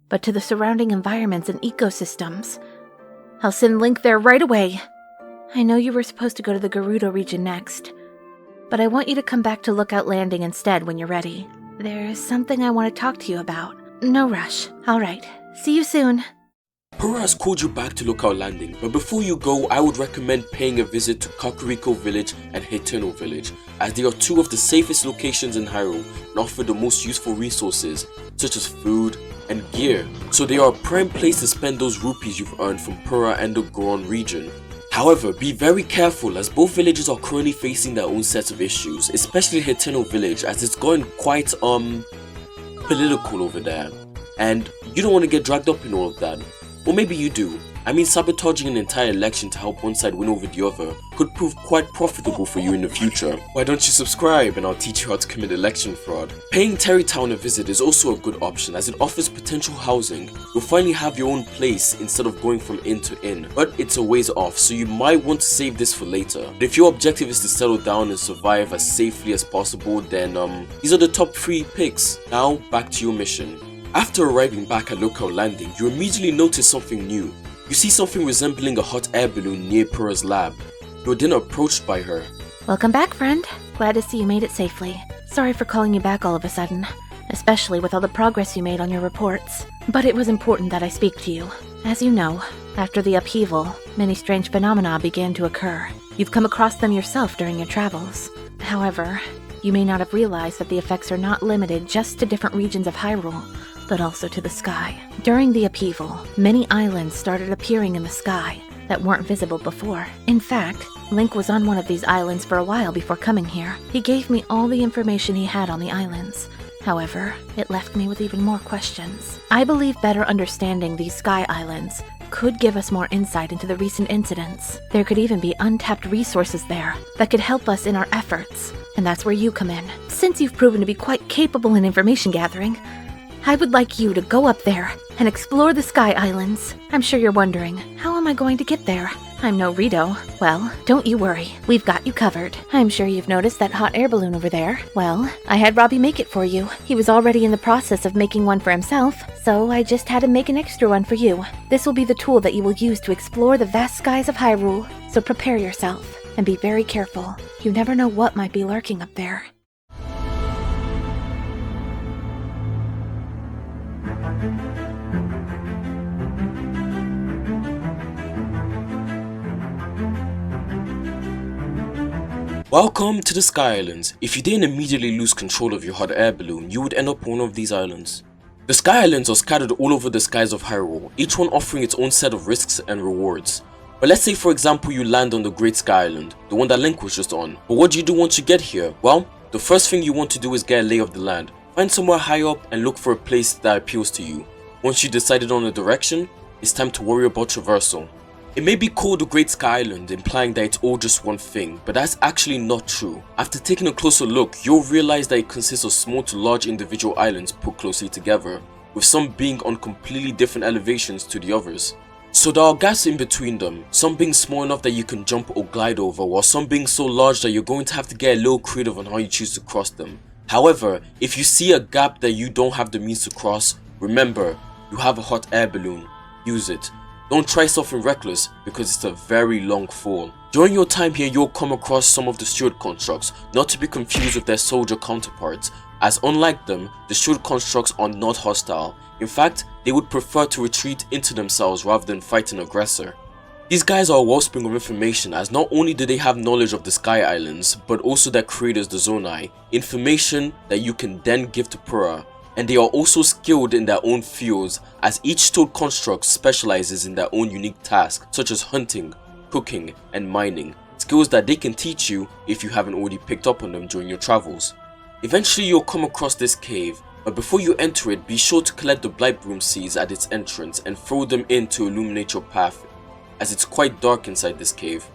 but to the surrounding environments and ecosystems. I'll send Link there right away. I know you were supposed to go to the Gerudo region next, but I want you to come back to Lookout Landing instead when you're ready. There's something I want to talk to you about. No rush. Alright, see you soon. Purah has called you back to Lookout Landing, but before you go, I would recommend paying a visit to Kakariko Village and Heterno Village, as they are two of the safest locations in Hyrule and offer the most useful resources, such as food and gear, so they are a prime place to spend those rupees you've earned from Purah and the Goron region. However, be very careful, as both villages are currently facing their own sets of issues, especially Heterno Village, as it's going quite political over there, and you don't want to get dragged up in all of that. Or maybe you do. I mean, sabotaging an entire election to help one side win over the other could prove quite profitable for you in the future. Why don't you subscribe and I'll teach you how to commit election fraud. Paying Terrytown a visit is also a good option, as it offers potential housing. You'll finally have your own place instead of going from inn to inn, but it's a ways off, so you might want to save this for later. But if your objective is to settle down and survive as safely as possible, then these are the top 3 picks. Now back to your mission. After arriving back at Lookout Landing, you immediately notice something new. You see something resembling a hot air balloon near Purah's lab. You're then approached by her. Welcome back, friend. Glad to see you made it safely. Sorry for calling you back all of a sudden, especially with all the progress you made on your reports. But it was important that I speak to you. As you know, after the upheaval, many strange phenomena began to occur. You've come across them yourself during your travels. However, you may not have realized that the effects are not limited just to different regions of Hyrule, but also to the sky. During the upheaval, many islands started appearing in the sky that weren't visible before. In fact, Link was on one of these islands for a while before coming here. He gave me all the information he had on the islands, However, it left me with even more questions. I believe better understanding these sky islands could give us more insight into the recent incidents. There could even be untapped resources there that could help us in our efforts. And that's where you come in. Since you've proven to be quite capable in information gathering, I would like you to go up there and explore the Sky Islands. I'm sure you're wondering, how am I going to get there? I'm no Rito. Well, don't you worry. We've got you covered. I'm sure you've noticed that hot air balloon over there. Well, I had Robbie make it for you. He was already in the process of making one for himself, so I just had him make an extra one for you. This will be the tool that you will use to explore the vast skies of Hyrule. So prepare yourself and be very careful. You never know what might be lurking up there. Welcome to the Sky Islands. If you didn't immediately lose control of your hot air balloon, you would end up on one of these islands. The Sky Islands are scattered all over the skies of Hyrule, each one offering its own set of risks and rewards. But let's say for example you land on the Great Sky Island, the one that Link was just on. But what do you do once you get here? Well, the first thing you want to do is get a lay of the land. Find somewhere high up and look for a place that appeals to you. Once you decided on a direction, it's time to worry about traversal. It may be called the Great Sky Island, implying that it's all just one thing, but that's actually not true. After taking a closer look, you'll realize that it consists of small to large individual islands put closely together, with some being on completely different elevations to the others. So there are gaps in between them, some being small enough that you can jump or glide over, while some being so large that you're going to have to get a little creative on how you choose to cross them. However, if you see a gap that you don't have the means to cross, remember, you have a hot air balloon. Use it. Don't try something reckless because it's a very long fall. During your time here, you'll come across some of the steward constructs, not to be confused with their soldier counterparts, as unlike them, the steward constructs are not hostile. In fact, they would prefer to retreat into themselves rather than fight an aggressor. These guys are a wellspring of information, as not only do they have knowledge of the Sky Islands, but also their creators, the Zonai, information that you can then give to Pura. And they are also skilled in their own fields, as each steward construct specializes in their own unique tasks, such as hunting, cooking, and mining, skills that they can teach you if you haven't already picked up on them during your travels. Eventually you'll come across this cave, but before you enter it, be sure to collect the blight broom seeds at its entrance and throw them in to illuminate your path, as it's quite dark inside this cave.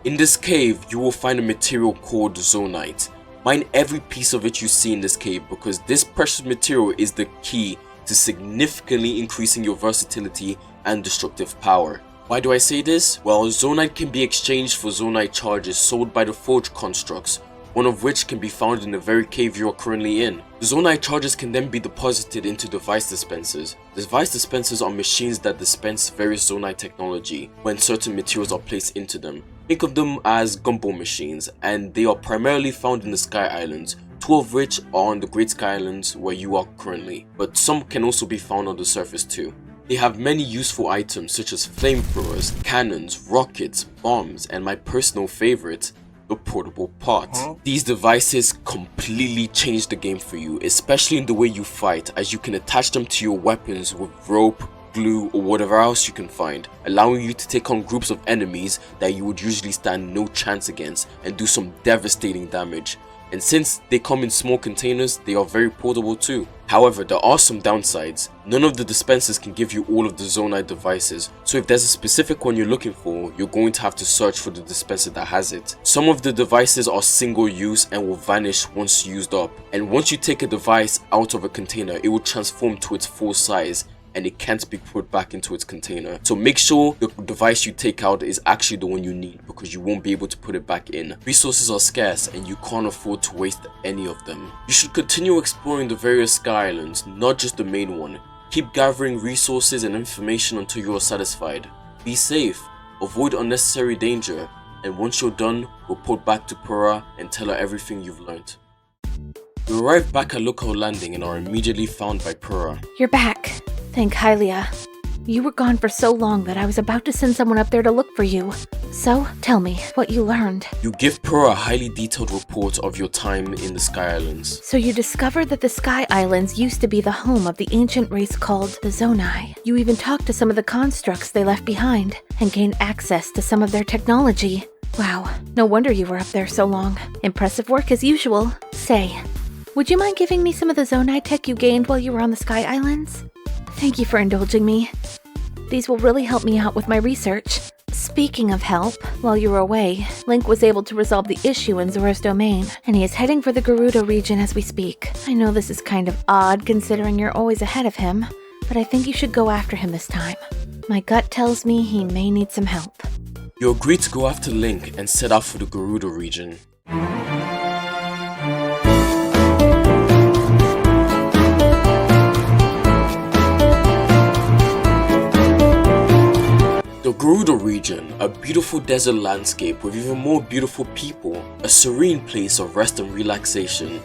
In this cave, you will find a material called Zonite. Mine every piece of it you see in this cave, because this precious material is the key to significantly increasing your versatility and destructive power. Why do I say this? Well, Zonite can be exchanged for Zonite charges sold by the Forge constructs, one of which can be found in the very cave you are currently in. The Zonite charges can then be deposited into device dispensers. Device dispensers are machines that dispense various Zonite technology when certain materials are placed into them. Think of them as gumball machines, and they are primarily found in the Sky Islands, two of which are on the Great Sky Islands where you are currently, but some can also be found on the surface too. They have many useful items such as flamethrowers, cannons, rockets, bombs, and my personal favorite, the portable pot. These devices completely change the game for you, especially in the way you fight, as you can attach them to your weapons with rope, glue, or whatever else you can find, allowing you to take on groups of enemies that you would usually stand no chance against and do some devastating damage. And since they come in small containers, they are very portable too. However, there are some downsides. None of the dispensers can give you all of the Zonite devices, so if there's a specific one you're looking for, you're going to have to search for the dispenser that has it. Some of the devices are single use and will vanish once used up, and once you take a device out of a container, it will transform to its full size and it can't be put back into its container. So make sure the device you take out is actually the one you need, because you won't be able to put it back in. Resources are scarce and you can't afford to waste any of them. You should continue exploring the various Sky Islands, not just the main one. Keep gathering resources and information until you are satisfied. Be safe, avoid unnecessary danger, and once you're done, report back to Pura and tell her everything you've learned. You arrive back at Lookout Landing and are immediately found by Pura. You're back. Thank Hylia. You were gone for so long that I was about to send someone up there to look for you. So, tell me what you learned. You give Pura a highly detailed report of your time in the Sky Islands. So you discovered that the Sky Islands used to be the home of the ancient race called the Zonai. You even talked to some of the constructs they left behind and gained access to some of their technology. Wow, no wonder you were up there so long. Impressive work as usual. Say, Would you mind giving me some of the Zonai tech you gained while you were on the Sky Islands? Thank you for indulging me. These will really help me out with my research. Speaking of help, while you were away, Link was able to resolve the issue in Zora's domain, and he is heading for the Gerudo region as we speak. I know this is kind of odd considering you're always ahead of him, but I think you should go after him this time. My gut tells me he may need some help. You agree to go after Link and set out for the Gerudo region. The Gerudo region, a beautiful desert landscape with even more beautiful people, a serene place of rest and relaxation.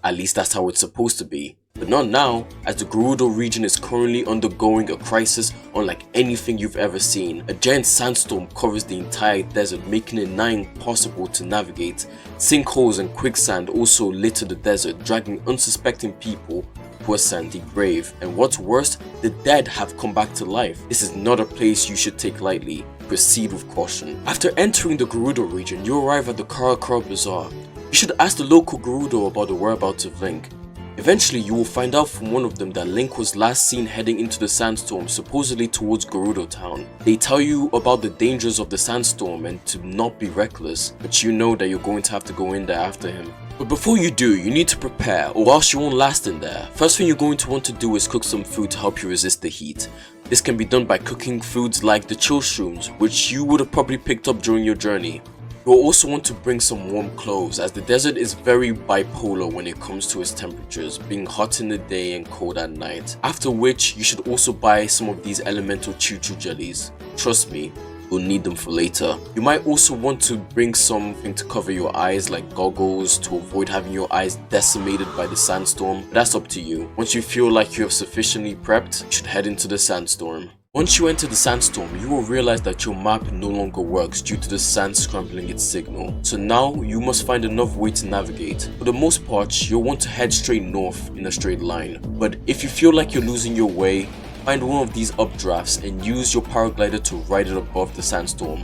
At least that's how it's supposed to be. But not now, as the Gerudo region is currently undergoing a crisis unlike anything you've ever seen. A giant sandstorm covers the entire desert, making it nigh impossible to navigate. Sinkholes and quicksand also litter the desert, dragging unsuspecting people to a sandy grave. And what's worse, the dead have come back to life. This is not a place you should take lightly. Proceed with caution. After entering the Gerudo region, you arrive at the Karakura Bazaar. You should ask the local Gerudo about the whereabouts of Link. Eventually, you will find out from one of them that Link was last seen heading into the sandstorm, supposedly towards Gerudo Town. They tell you about the dangers of the sandstorm and to not be reckless, but you know that you're going to have to go in there after him. But before you do, you need to prepare, or else you won't last in there. First thing you're going to want to do is cook some food to help you resist the heat. This can be done by cooking foods like the chill shrooms, which you would have probably picked up during your journey. You'll also want to bring some warm clothes, as the desert is very bipolar when it comes to its temperatures, being hot in the day and cold at night. After which, you should also buy some of these elemental choo-choo jellies. Trust me, you'll need them for later. You might also want to bring something to cover your eyes, like goggles, to avoid having your eyes decimated by the sandstorm. But that's up to you. Once you feel like you have sufficiently prepped, you should head into the sandstorm. Once you enter the sandstorm, you will realize that your map no longer works due to the sand scrambling its signal. So now, you must find another way to navigate. For the most part, you'll want to head straight north in a straight line. But if you feel like you're losing your way, find one of these updrafts and use your paraglider to ride it above the sandstorm.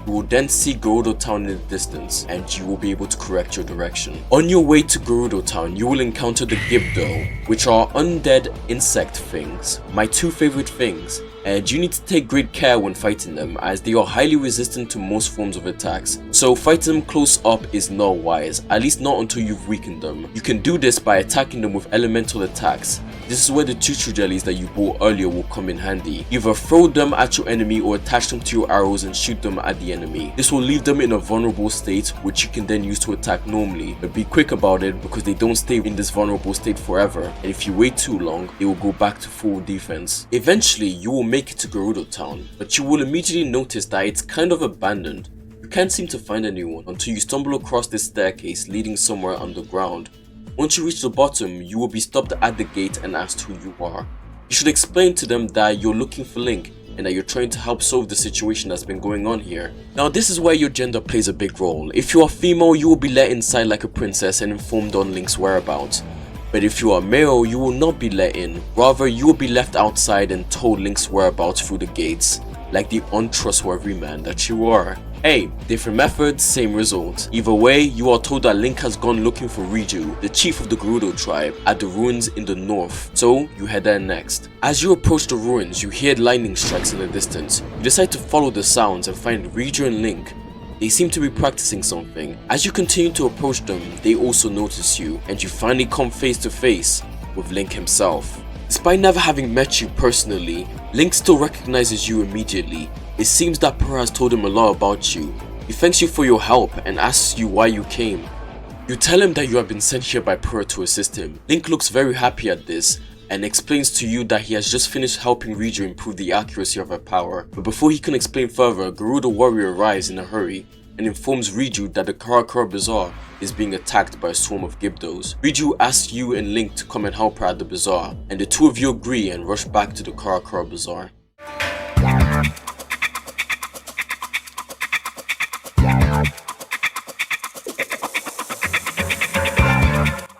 You will then see Gerudo Town in the distance, and you will be able to correct your direction. On your way to Gerudo Town, you will encounter the Gibdo, which are undead insect things, my two favorite things. And you need to take great care when fighting them, as they are highly resistant to most forms of attacks. So fighting them close up is not wise, at least not until you've weakened them. You can do this by attacking them with elemental attacks. This is where the choo-choo jellies that you bought earlier will come in handy. Either throw them at your enemy or attach them to your arrows and shoot them at the enemy. This will leave them in a vulnerable state, which you can then use to attack normally. But be quick about it, because they don't stay in this vulnerable state forever, and if you wait too long, they will go back to full defense. Eventually, you will make it to Gerudo Town, but you will immediately notice that it's kind of abandoned. You can't seem to find anyone until you stumble across this staircase leading somewhere underground. Once you reach the bottom, you will be stopped at the gate and asked who you are. You should explain to them that you're looking for Link and that you're trying to help solve the situation that's been going on here. Now, this is where your gender plays a big role. If you are female, you will be let inside like a princess and informed on Link's whereabouts. But if you are male, you will not be let in. Rather, you will be left outside and told Link's whereabouts through the gates, like the untrustworthy man that you are. Hey, different methods, same result. Either way, you are told that Link has gone looking for Riju, the chief of the Gerudo tribe, at the ruins in the north, so you head there next. As you approach the ruins, you hear lightning strikes in the distance. You decide to follow the sounds and find Riju and Link. They seem to be practicing something. As you continue to approach them, they also notice you, and you finally come face to face with Link himself. Despite never having met you personally, Link still recognizes you immediately. It seems that Purah has told him a lot about you. He thanks you for your help and asks you why you came. You tell him that you have been sent here by Purah to assist him. Link looks very happy at this and explains to you that he has just finished helping Riju improve the accuracy of her power. But before he can explain further, a Gerudo warrior arrives in a hurry and informs Riju that the Karakura Bazaar is being attacked by a swarm of Gibdos. Riju asks you and Link to come and help her at the bazaar, and the two of you agree and rush back to the Karakura Bazaar.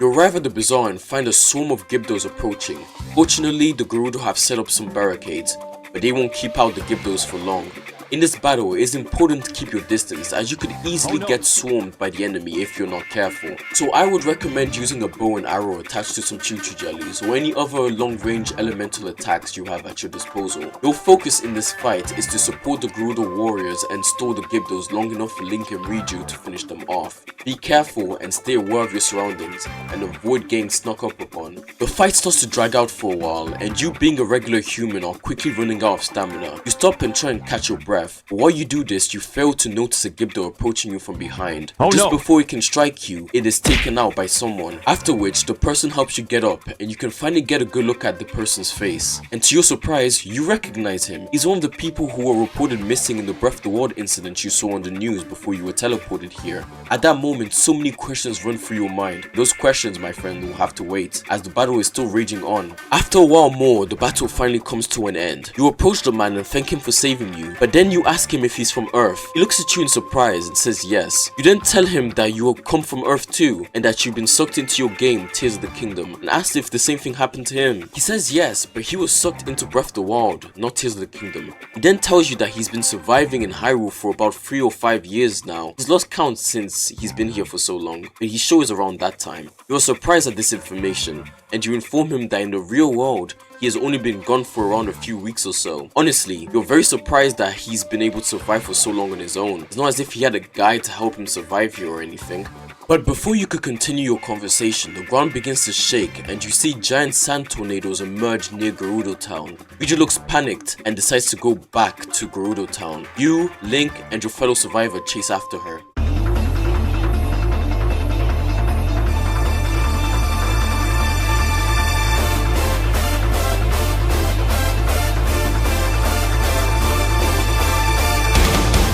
You arrive at the bazaar and find a swarm of Gibdos approaching. Fortunately, the Gerudo have set up some barricades, but they won't keep out the Gibdos for long. In this battle, it is important to keep your distance as you could easily get swarmed by the enemy if you're not careful. So I would recommend using a bow and arrow attached to some choo-choo jellies or any other long-range elemental attacks you have at your disposal. Your focus in this fight is to support the Gerudo warriors and store the Gibdos long enough for Link and Riju to finish them off. Be careful and stay aware of your surroundings and avoid getting snuck up upon. The fight starts to drag out for a while, and you being a regular human are quickly running out of stamina. You stop and try and catch your breath, but while you do this, you fail to notice a Gibdo approaching you from behind. Just before it can strike you, it is taken out by someone, after which the person helps you get up and you can finally get a good look at the person's face. And to your surprise, you recognize him. He's one of the people who were reported missing in the Breath of the Wild incident you saw on the news before you were teleported here. At that moment, so many questions run through your mind. Those questions, my friend, will have to wait, as the battle is still raging on. After a while more, the battle finally comes to an end. You approach the man and thank him for saving you, but then you ask him if he's from Earth. He looks at you in surprise and says yes. You then tell him that you have come from Earth too, and that you've been sucked into your game, Tears of the Kingdom, and asked if the same thing happened to him. He says yes, but he was sucked into Breath of the Wild, not Tears of the Kingdom. He then tells you that he's been surviving in Hyrule for about 3 or 5 years now. He's lost count since he's been here for so long, but he shows around that time. You're surprised at this information, and you inform him that in the real world, he has only been gone for around a few weeks or so. Honestly, you're very surprised that he's been able to survive for so long on his own. It's not as if he had a guide to help him survive here or anything. But before you could continue your conversation, the ground begins to shake and you see giant sand tornadoes emerge near Gerudo Town. Riju looks panicked and decides to go back to Gerudo Town. You, Link, and your fellow survivor chase after her.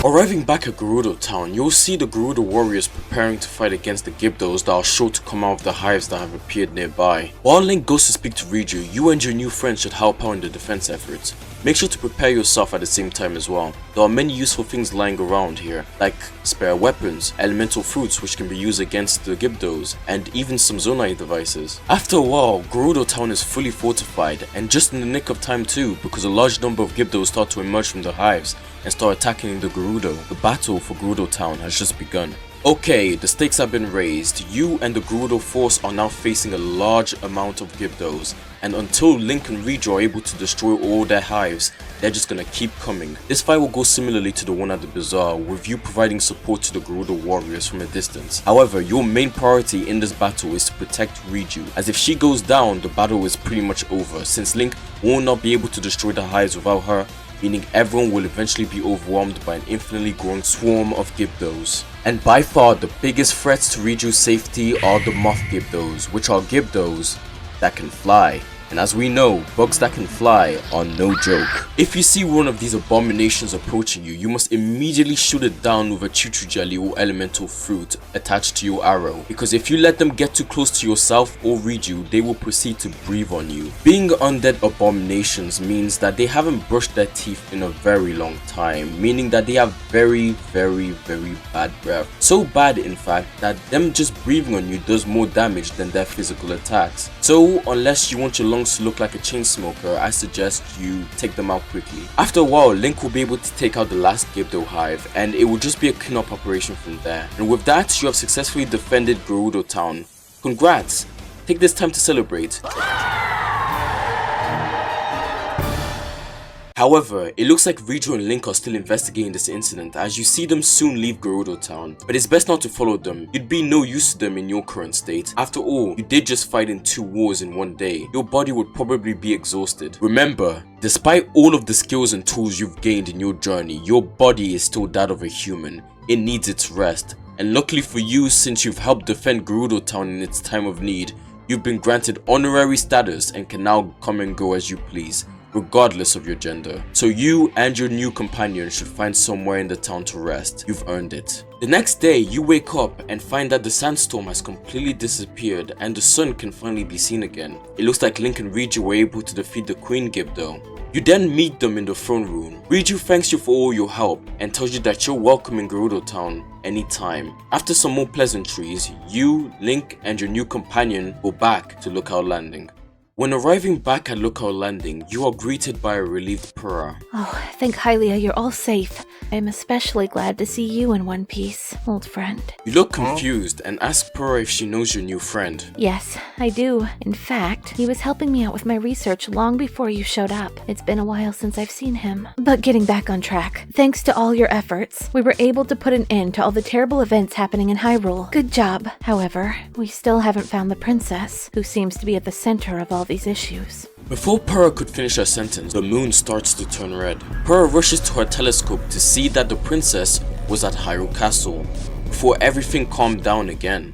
Arriving back at Gerudo Town, you'll see the Gerudo warriors preparing to fight against the Gibdos that are sure to come out of the hives that have appeared nearby. While Link goes to speak to Riju, you and your new friend should help out in the defense efforts. Make sure to prepare yourself at the same time as well. There are many useful things lying around here, like spare weapons, elemental fruits which can be used against the Gibdos, and even some Zonai devices. After a while, Gerudo Town is fully fortified, and just in the nick of time too, because a large number of Gibdos start to emerge from the hives and start attacking the Gerudo. The battle for Gerudo Town has just begun. Okay, the stakes have been raised. You and the Gerudo force are now facing a large amount of Gibdos, and until Link and Riju are able to destroy all their hives, they're just gonna keep coming. This fight will go similarly to the one at the bazaar, with you providing support to the Gerudo warriors from a distance. However, your main priority in this battle is to protect Riju, as if she goes down, the battle is pretty much over, since Link will not be able to destroy the hives without her, meaning everyone will eventually be overwhelmed by an infinitely growing swarm of Gibdos. And by far the biggest threats to Riju's safety are the Moth Gibdos, which are Gibdos that can fly. And as we know, bugs that can fly are no joke. If you see one of these abominations approaching you, you must immediately shoot it down with a choo-choo jelly or elemental fruit attached to your arrow. Because if you let them get too close to yourself or Riju, they will proceed to breathe on you. Being undead abominations means that they haven't brushed their teeth in a very long time, meaning that they have very bad breath. So bad in fact that them just breathing on you does more damage than their physical attacks. So unless you want your lungs to look like a chain smoker, I suggest you take them out quickly. After a while, Link will be able to take out the last Gibdo hive, and it will just be a cleanup operation from there. And with that, you have successfully defended Gerudo Town. Congrats! Take this time to celebrate. However, it looks like Riju and Link are still investigating this incident, as you see them soon leave Gerudo Town, but it's best not to follow them. You'd be no use to them in your current state. After all, you did just fight in 2 wars in 1 day. Your body would probably be exhausted. Remember, despite all of the skills and tools you've gained in your journey, your body is still that of a human. It needs its rest. And luckily for you, since you've helped defend Gerudo Town in its time of need, you've been granted honorary status and can now come and go as you please, regardless of your gender. So you and your new companion should find somewhere in the town to rest. You've earned it. The next day, you wake up and find that the sandstorm has completely disappeared and the sun can finally be seen again. It looks like Link and Riju were able to defeat the Queen Gibdo. You then meet them in the throne room. Riju thanks you for all your help and tells you that you're welcome in Gerudo Town anytime. After some more pleasantries, you, Link, and your new companion go back to Lookout Landing. When arriving back at Lookout Landing, you are greeted by a relieved Purah. Oh, thank Hylia you're all safe. I'm especially glad to see you in one piece, old friend. You look confused and ask Purah if she knows your new friend. Yes, I do. In fact, he was helping me out with my research long before you showed up. It's been a while since I've seen him. But getting back on track, thanks to all your efforts, we were able to put an end to all the terrible events happening in Hyrule. Good job. However, we still haven't found the princess, who seems to be at the center of all these issues. Before Purah could finish her sentence, the moon starts to turn red. Purah rushes to her telescope to see that the princess was at Hyrule Castle, before everything calmed down again.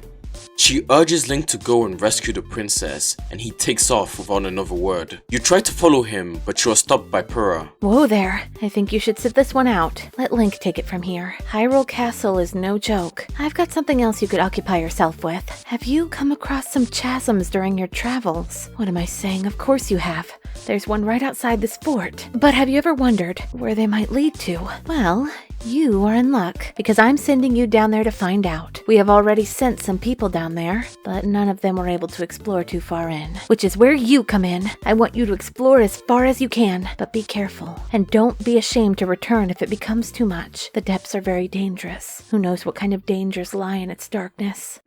She urges Link to go and rescue the princess, and he takes off without another word. You try to follow him, but you are stopped by Purah. Whoa there, I think you should sit this one out. Let Link take it from here. Hyrule Castle is no joke. I've got something else you could occupy yourself with. Have you come across some chasms during your travels? What am I saying? Of course you have. There's one right outside this fort. But have you ever wondered where they might lead to? Well, you are in luck, because I'm sending you down there to find out. We have already sent some people down there, but none of them were able to explore too far in, which is where you come in. I want you to explore as far as you can, but be careful. And don't be ashamed to return if it becomes too much. The depths are very dangerous. Who knows what kind of dangers lie in its darkness?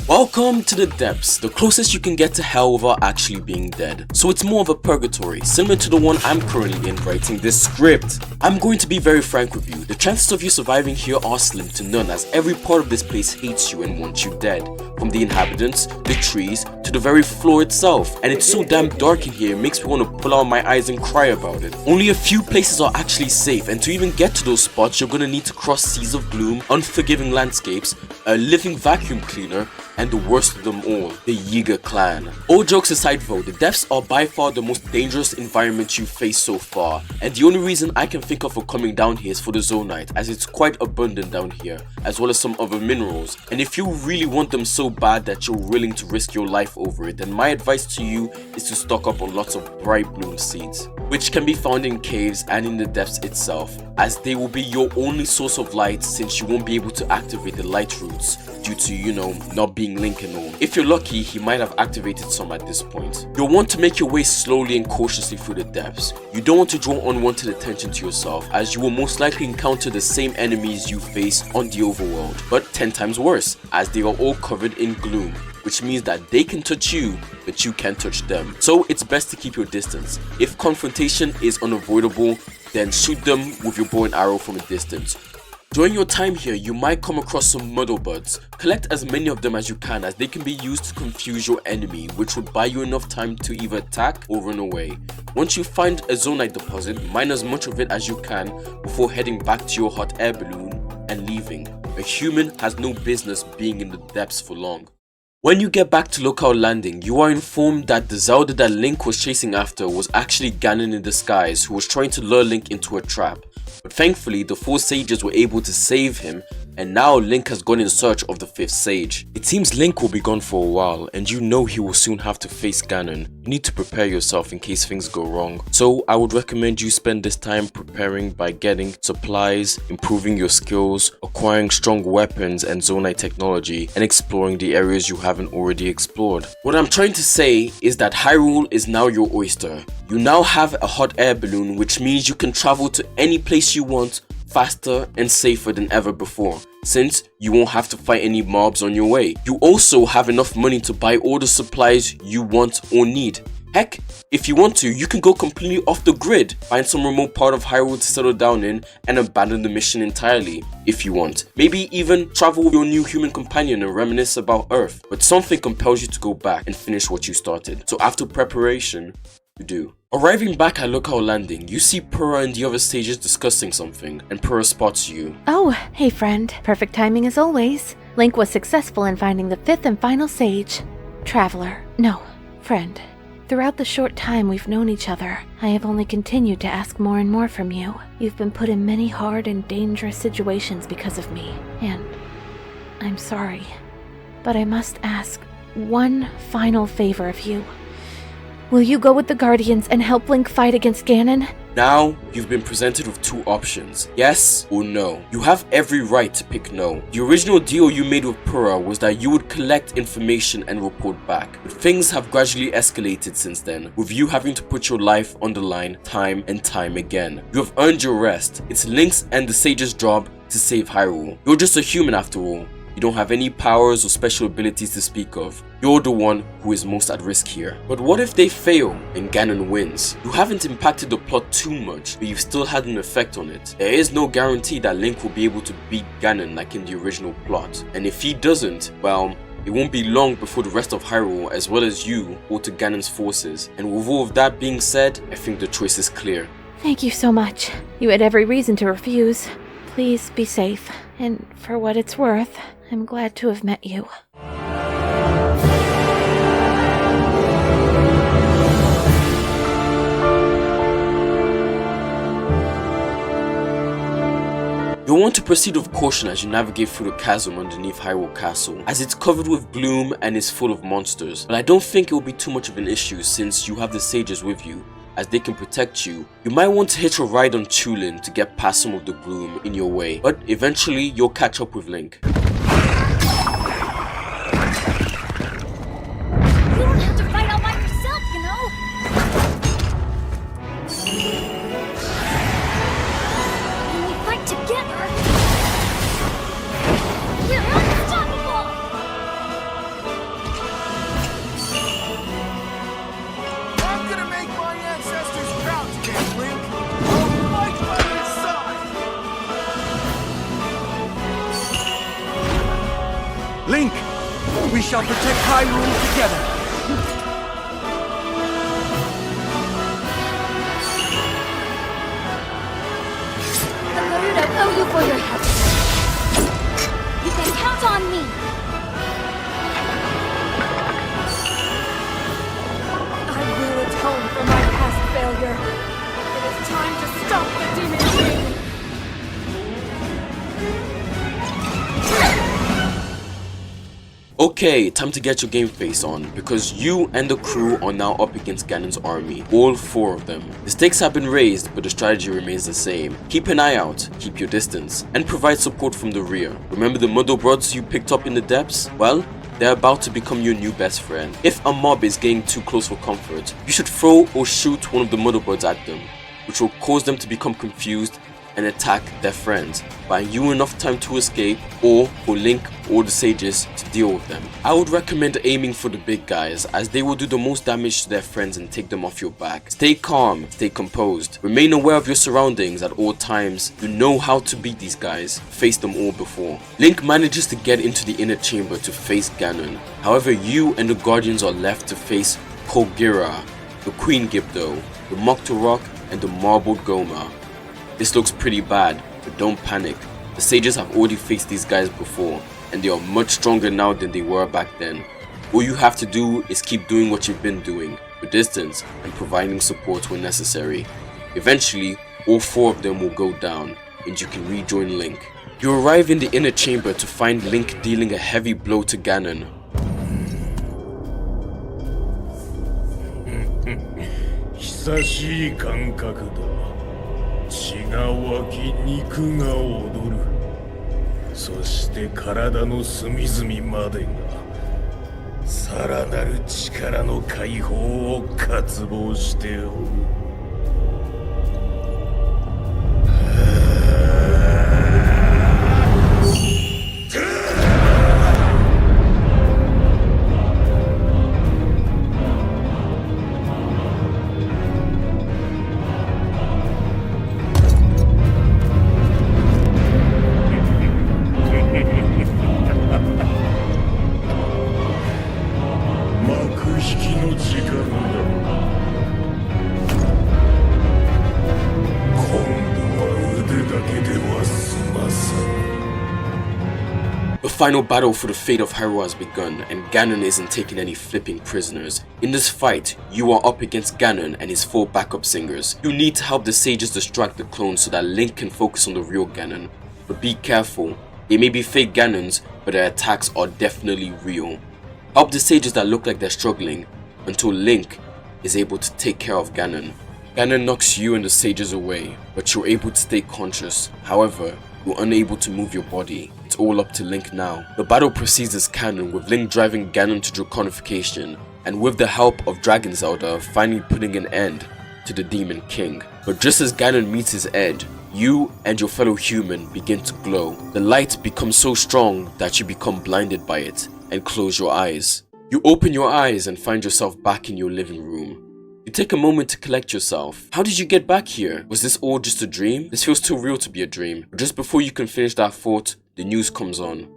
Welcome to the depths, the closest you can get to hell without actually being dead. So it's more of a purgatory, similar to the one I'm currently in writing this script. I'm going to be very frank with you, the chances of you surviving here are slim to none, as every part of this place hates you and wants you dead. From the inhabitants, the trees, to the very floor itself. And it's so damn dark in here, it makes me want to pull out my eyes and cry about it. Only a few places are actually safe, and to even get to those spots you're gonna need to cross seas of gloom, unforgiving landscapes, a living vacuum cleaner, and the worst of them all, the Yiga clan. All jokes aside though, the depths are by far the most dangerous environment you've faced so far, and the only reason I can think of for coming down here is for the Zonite, as it's quite abundant down here, as well as some other minerals. And if you really want them so bad that you're willing to risk your life over it, then my advice to you is to stock up on lots of bright bloom seeds, which can be found in caves and in the depths itself, as they will be your only source of light since you won't be able to activate the light roots due to, not being Link and all. If you're lucky, he might have activated some at this point. You'll want to make your way slowly and cautiously through the depths. You don't want to draw unwanted attention to yourself, as you will most likely encounter the same enemies you face on the overworld, but 10 times worse, as they are all covered in gloom, which means that they can touch you, but you can't touch them. So it's best to keep your distance. If confrontation is unavoidable, then shoot them with your bow and arrow from a distance. During your time here, you might come across some muddle buds. Collect as many of them as you can, as they can be used to confuse your enemy, which would buy you enough time to either attack or run away. Once you find a Zonite deposit, mine as much of it as you can before heading back to your hot air balloon and leaving. A human has no business being in the depths for long. When you get back to Lookout Landing, you are informed that the Zelda that Link was chasing after was actually Ganon in disguise, who was trying to lure Link into a trap. But thankfully, the 4 sages were able to save him, and now Link has gone in search of the 5th sage. It seems Link will be gone for a while, and you know he will soon have to face Ganon. You need to prepare yourself in case things go wrong. So I would recommend you spend this time preparing by getting supplies, improving your skills, acquiring strong weapons and Zonite technology, and exploring the areas you haven't already explored. What I'm trying to say is that Hyrule is now your oyster. You now have a hot air balloon, which means you can travel to any place you want faster and safer than ever before, since you won't have to fight any mobs on your way. You also have enough money to buy all the supplies you want or need. Heck, if you want to, you can go completely off the grid, find some remote part of Hyrule to settle down in, and abandon the mission entirely, if you want. Maybe even travel with your new human companion and reminisce about Earth, but something compels you to go back and finish what you started. So after preparation, you do. Arriving back at Lookout Landing, you see Purah and the other sages discussing something, and Purah spots you. Oh, hey friend. Perfect timing as always. Link was successful in finding the 5th and final sage. Traveler. No, friend. Throughout the short time we've known each other, I have only continued to ask more and more from you. You've been put in many hard and dangerous situations because of me, and I'm sorry. But I must ask one final favor of you. Will you go with the Guardians and help Link fight against Ganon? Now, you've been presented with two options, yes or no. You have every right to pick no. The original deal you made with Purah was that you would collect information and report back, but things have gradually escalated since then, with you having to put your life on the line time and time again. You have earned your rest. It's Link's and the Sage's job to save Hyrule. You're just a human after all. You don't have any powers or special abilities to speak of. You're the one who is most at risk here. But what if they fail and Ganon wins? You haven't impacted the plot too much, but you've still had an effect on it. There is no guarantee that Link will be able to beat Ganon like in the original plot. And if he doesn't, well, it won't be long before the rest of Hyrule, as well as you, fall to Ganon's forces. And with all of that being said, I think the choice is clear. Thank you so much. You had every reason to refuse. Please be safe. And for what it's worth, I'm glad to have met you. You'll want to proceed with caution as you navigate through the chasm underneath Hyrule Castle, as it's covered with gloom and is full of monsters. But I don't think it will be too much of an issue since you have the sages with you, as they can protect you. You might want to hitch a ride on Tulin to get past some of the gloom in your way, but eventually you'll catch up with Link. You don't have to fight all by yourself, you know? When we fight together, we're unstoppable! I'm gonna make my ancestors proud today, Link! I'll fight by your side! Link! We shall protect Hyrule together! The Garuda owe you for your help. You can count on me. I will atone for my past failure. It is time to stop the Demon King. Okay, time to get your game face on, because you and the crew are now up against Ganon's army, all 4 of them. The stakes have been raised, but the strategy remains the same. Keep an eye out, keep your distance, and provide support from the rear. Remember the Mother Brothers you picked up in the depths? Well, they're about to become your new best friend. If a mob is getting too close for comfort, you should throw or shoot one of the Mother Brothers at them, which will cause them to become confused and attack their friends, buying you enough time to escape or for Link or the sages to deal with them. I would recommend aiming for the big guys, as they will do the most damage to their friends and take them off your back. Stay calm, stay composed, remain aware of your surroundings at all times. You know how to beat these guys, face them all before. Link manages to get into the inner chamber to face Ganon. However, you and the Guardians are left to face Kogira, the Queen Gibdo, the Moktarok, and the Marbled Goma. This looks pretty bad, but don't panic. The sages have already faced these guys before, and they are much stronger now than they were back then. All you have to do is keep doing what you've been doing, with distance and providing support when necessary. Eventually, all 4 of them will go down, and you can rejoin Link. You arrive in the inner chamber to find Link dealing a heavy blow to Ganon. 久しい感覚だ。血が湧き肉が踊る。そして体の隅々までがさらなる力の解放を渇望しておる。The final battle for the fate of Hyrule has begun, and Ganon isn't taking any flipping prisoners. In this fight, you are up against Ganon and his 4 backup singers. You need to help the sages distract the clones so that Link can focus on the real Ganon. But be careful, they may be fake Ganons, but their attacks are definitely real. Help the sages that look like they're struggling, until Link is able to take care of Ganon. Ganon knocks you and the sages away, but you're able to stay conscious. However, you're unable to move your body. It's all up to Link now. The battle proceeds as canon, with Link driving Ganon to draconification, and with the help of Dragon Zelda finally putting an end to the Demon King. But just as Ganon meets his end, you and your fellow human begin to glow. The light becomes so strong that you become blinded by it and close your eyes. You open your eyes and find yourself back in your living room. You take a moment to collect yourself. How did you get back here? Was this all just a dream? This feels too real to be a dream. But just before you can finish that thought, the news comes on.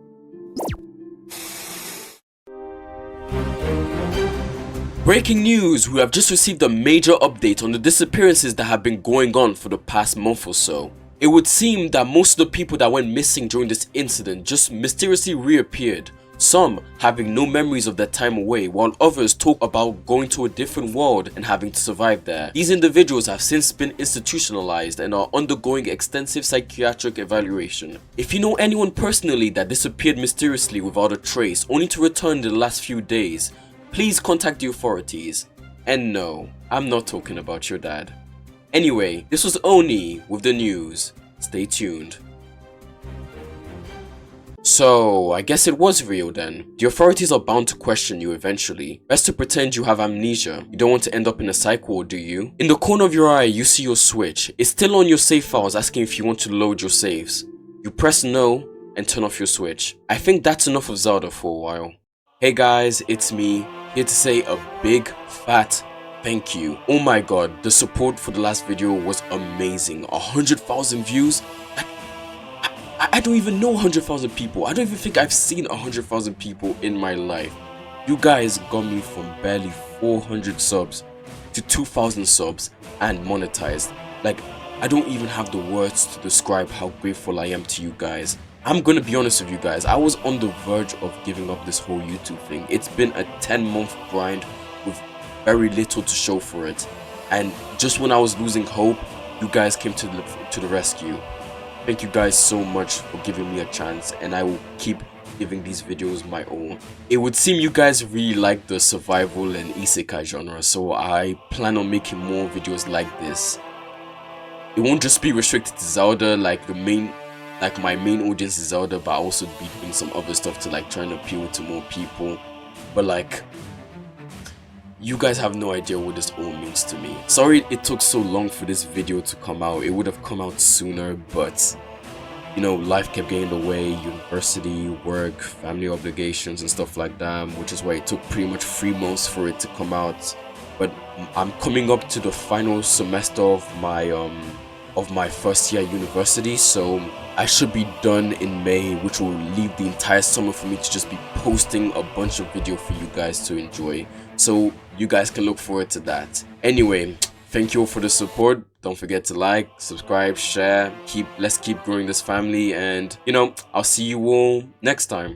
Breaking news! We have just received a major update on the disappearances that have been going on for the past month or so. It would seem that most of the people that went missing during this incident just mysteriously reappeared. Some having no memories of their time away, while others talk about going to a different world and having to survive there. These individuals have since been institutionalized and are undergoing extensive psychiatric evaluation. If you know anyone personally that disappeared mysteriously without a trace, only to return in the last few days, please contact the authorities. And no, I'm not talking about your dad. Anyway, this was Oni with the news. Stay tuned. So, I guess it was real then. The authorities are bound to question you eventually. Best to pretend you have amnesia. You don't want to end up in a psych ward, do you? In the corner of your eye, you see your Switch. It's still on your save files asking if you want to load your saves. You press no and turn off your Switch. I think that's enough of Zelda for a while. Hey guys, it's me, here to say a big fat thank you. Oh my god, the support for the last video was amazing. 100,000 views? I don't even know 100,000 people. I don't even think I've seen 100,000 people in my life. You guys got me from barely 400 subs to 2,000 subs and monetized. Like, I don't even have the words to describe how grateful I am to you guys. I'm gonna be honest with you guys, I was on the verge of giving up this whole YouTube thing. It's been a 10-month grind with very little to show for it. And just when I was losing hope, you guys came to the rescue. Thank you guys so much for giving me a chance, and I will keep giving these videos my all. It would seem you guys really like the survival and isekai genre, so I plan on making more videos like this. It won't just be restricted to Zelda, like my main audience is Zelda, but I'll also be doing some other stuff to like try and appeal to more people. But like, you guys have no idea what this all means to me. Sorry it took so long for this video to come out. It would have come out sooner, but you know, life kept getting in the way. University, work, family obligations and stuff like that, which is why it took pretty much 3 months for it to come out. But I'm coming up to the final semester of my first year at university, so I should be done in May, which will leave the entire summer for me to just be posting a bunch of video for you guys to enjoy. So you guys can look forward to that. Anyway, thank you all for the support. Don't forget to like, subscribe, share. Let's keep growing this family, and you know, I'll see you all next time.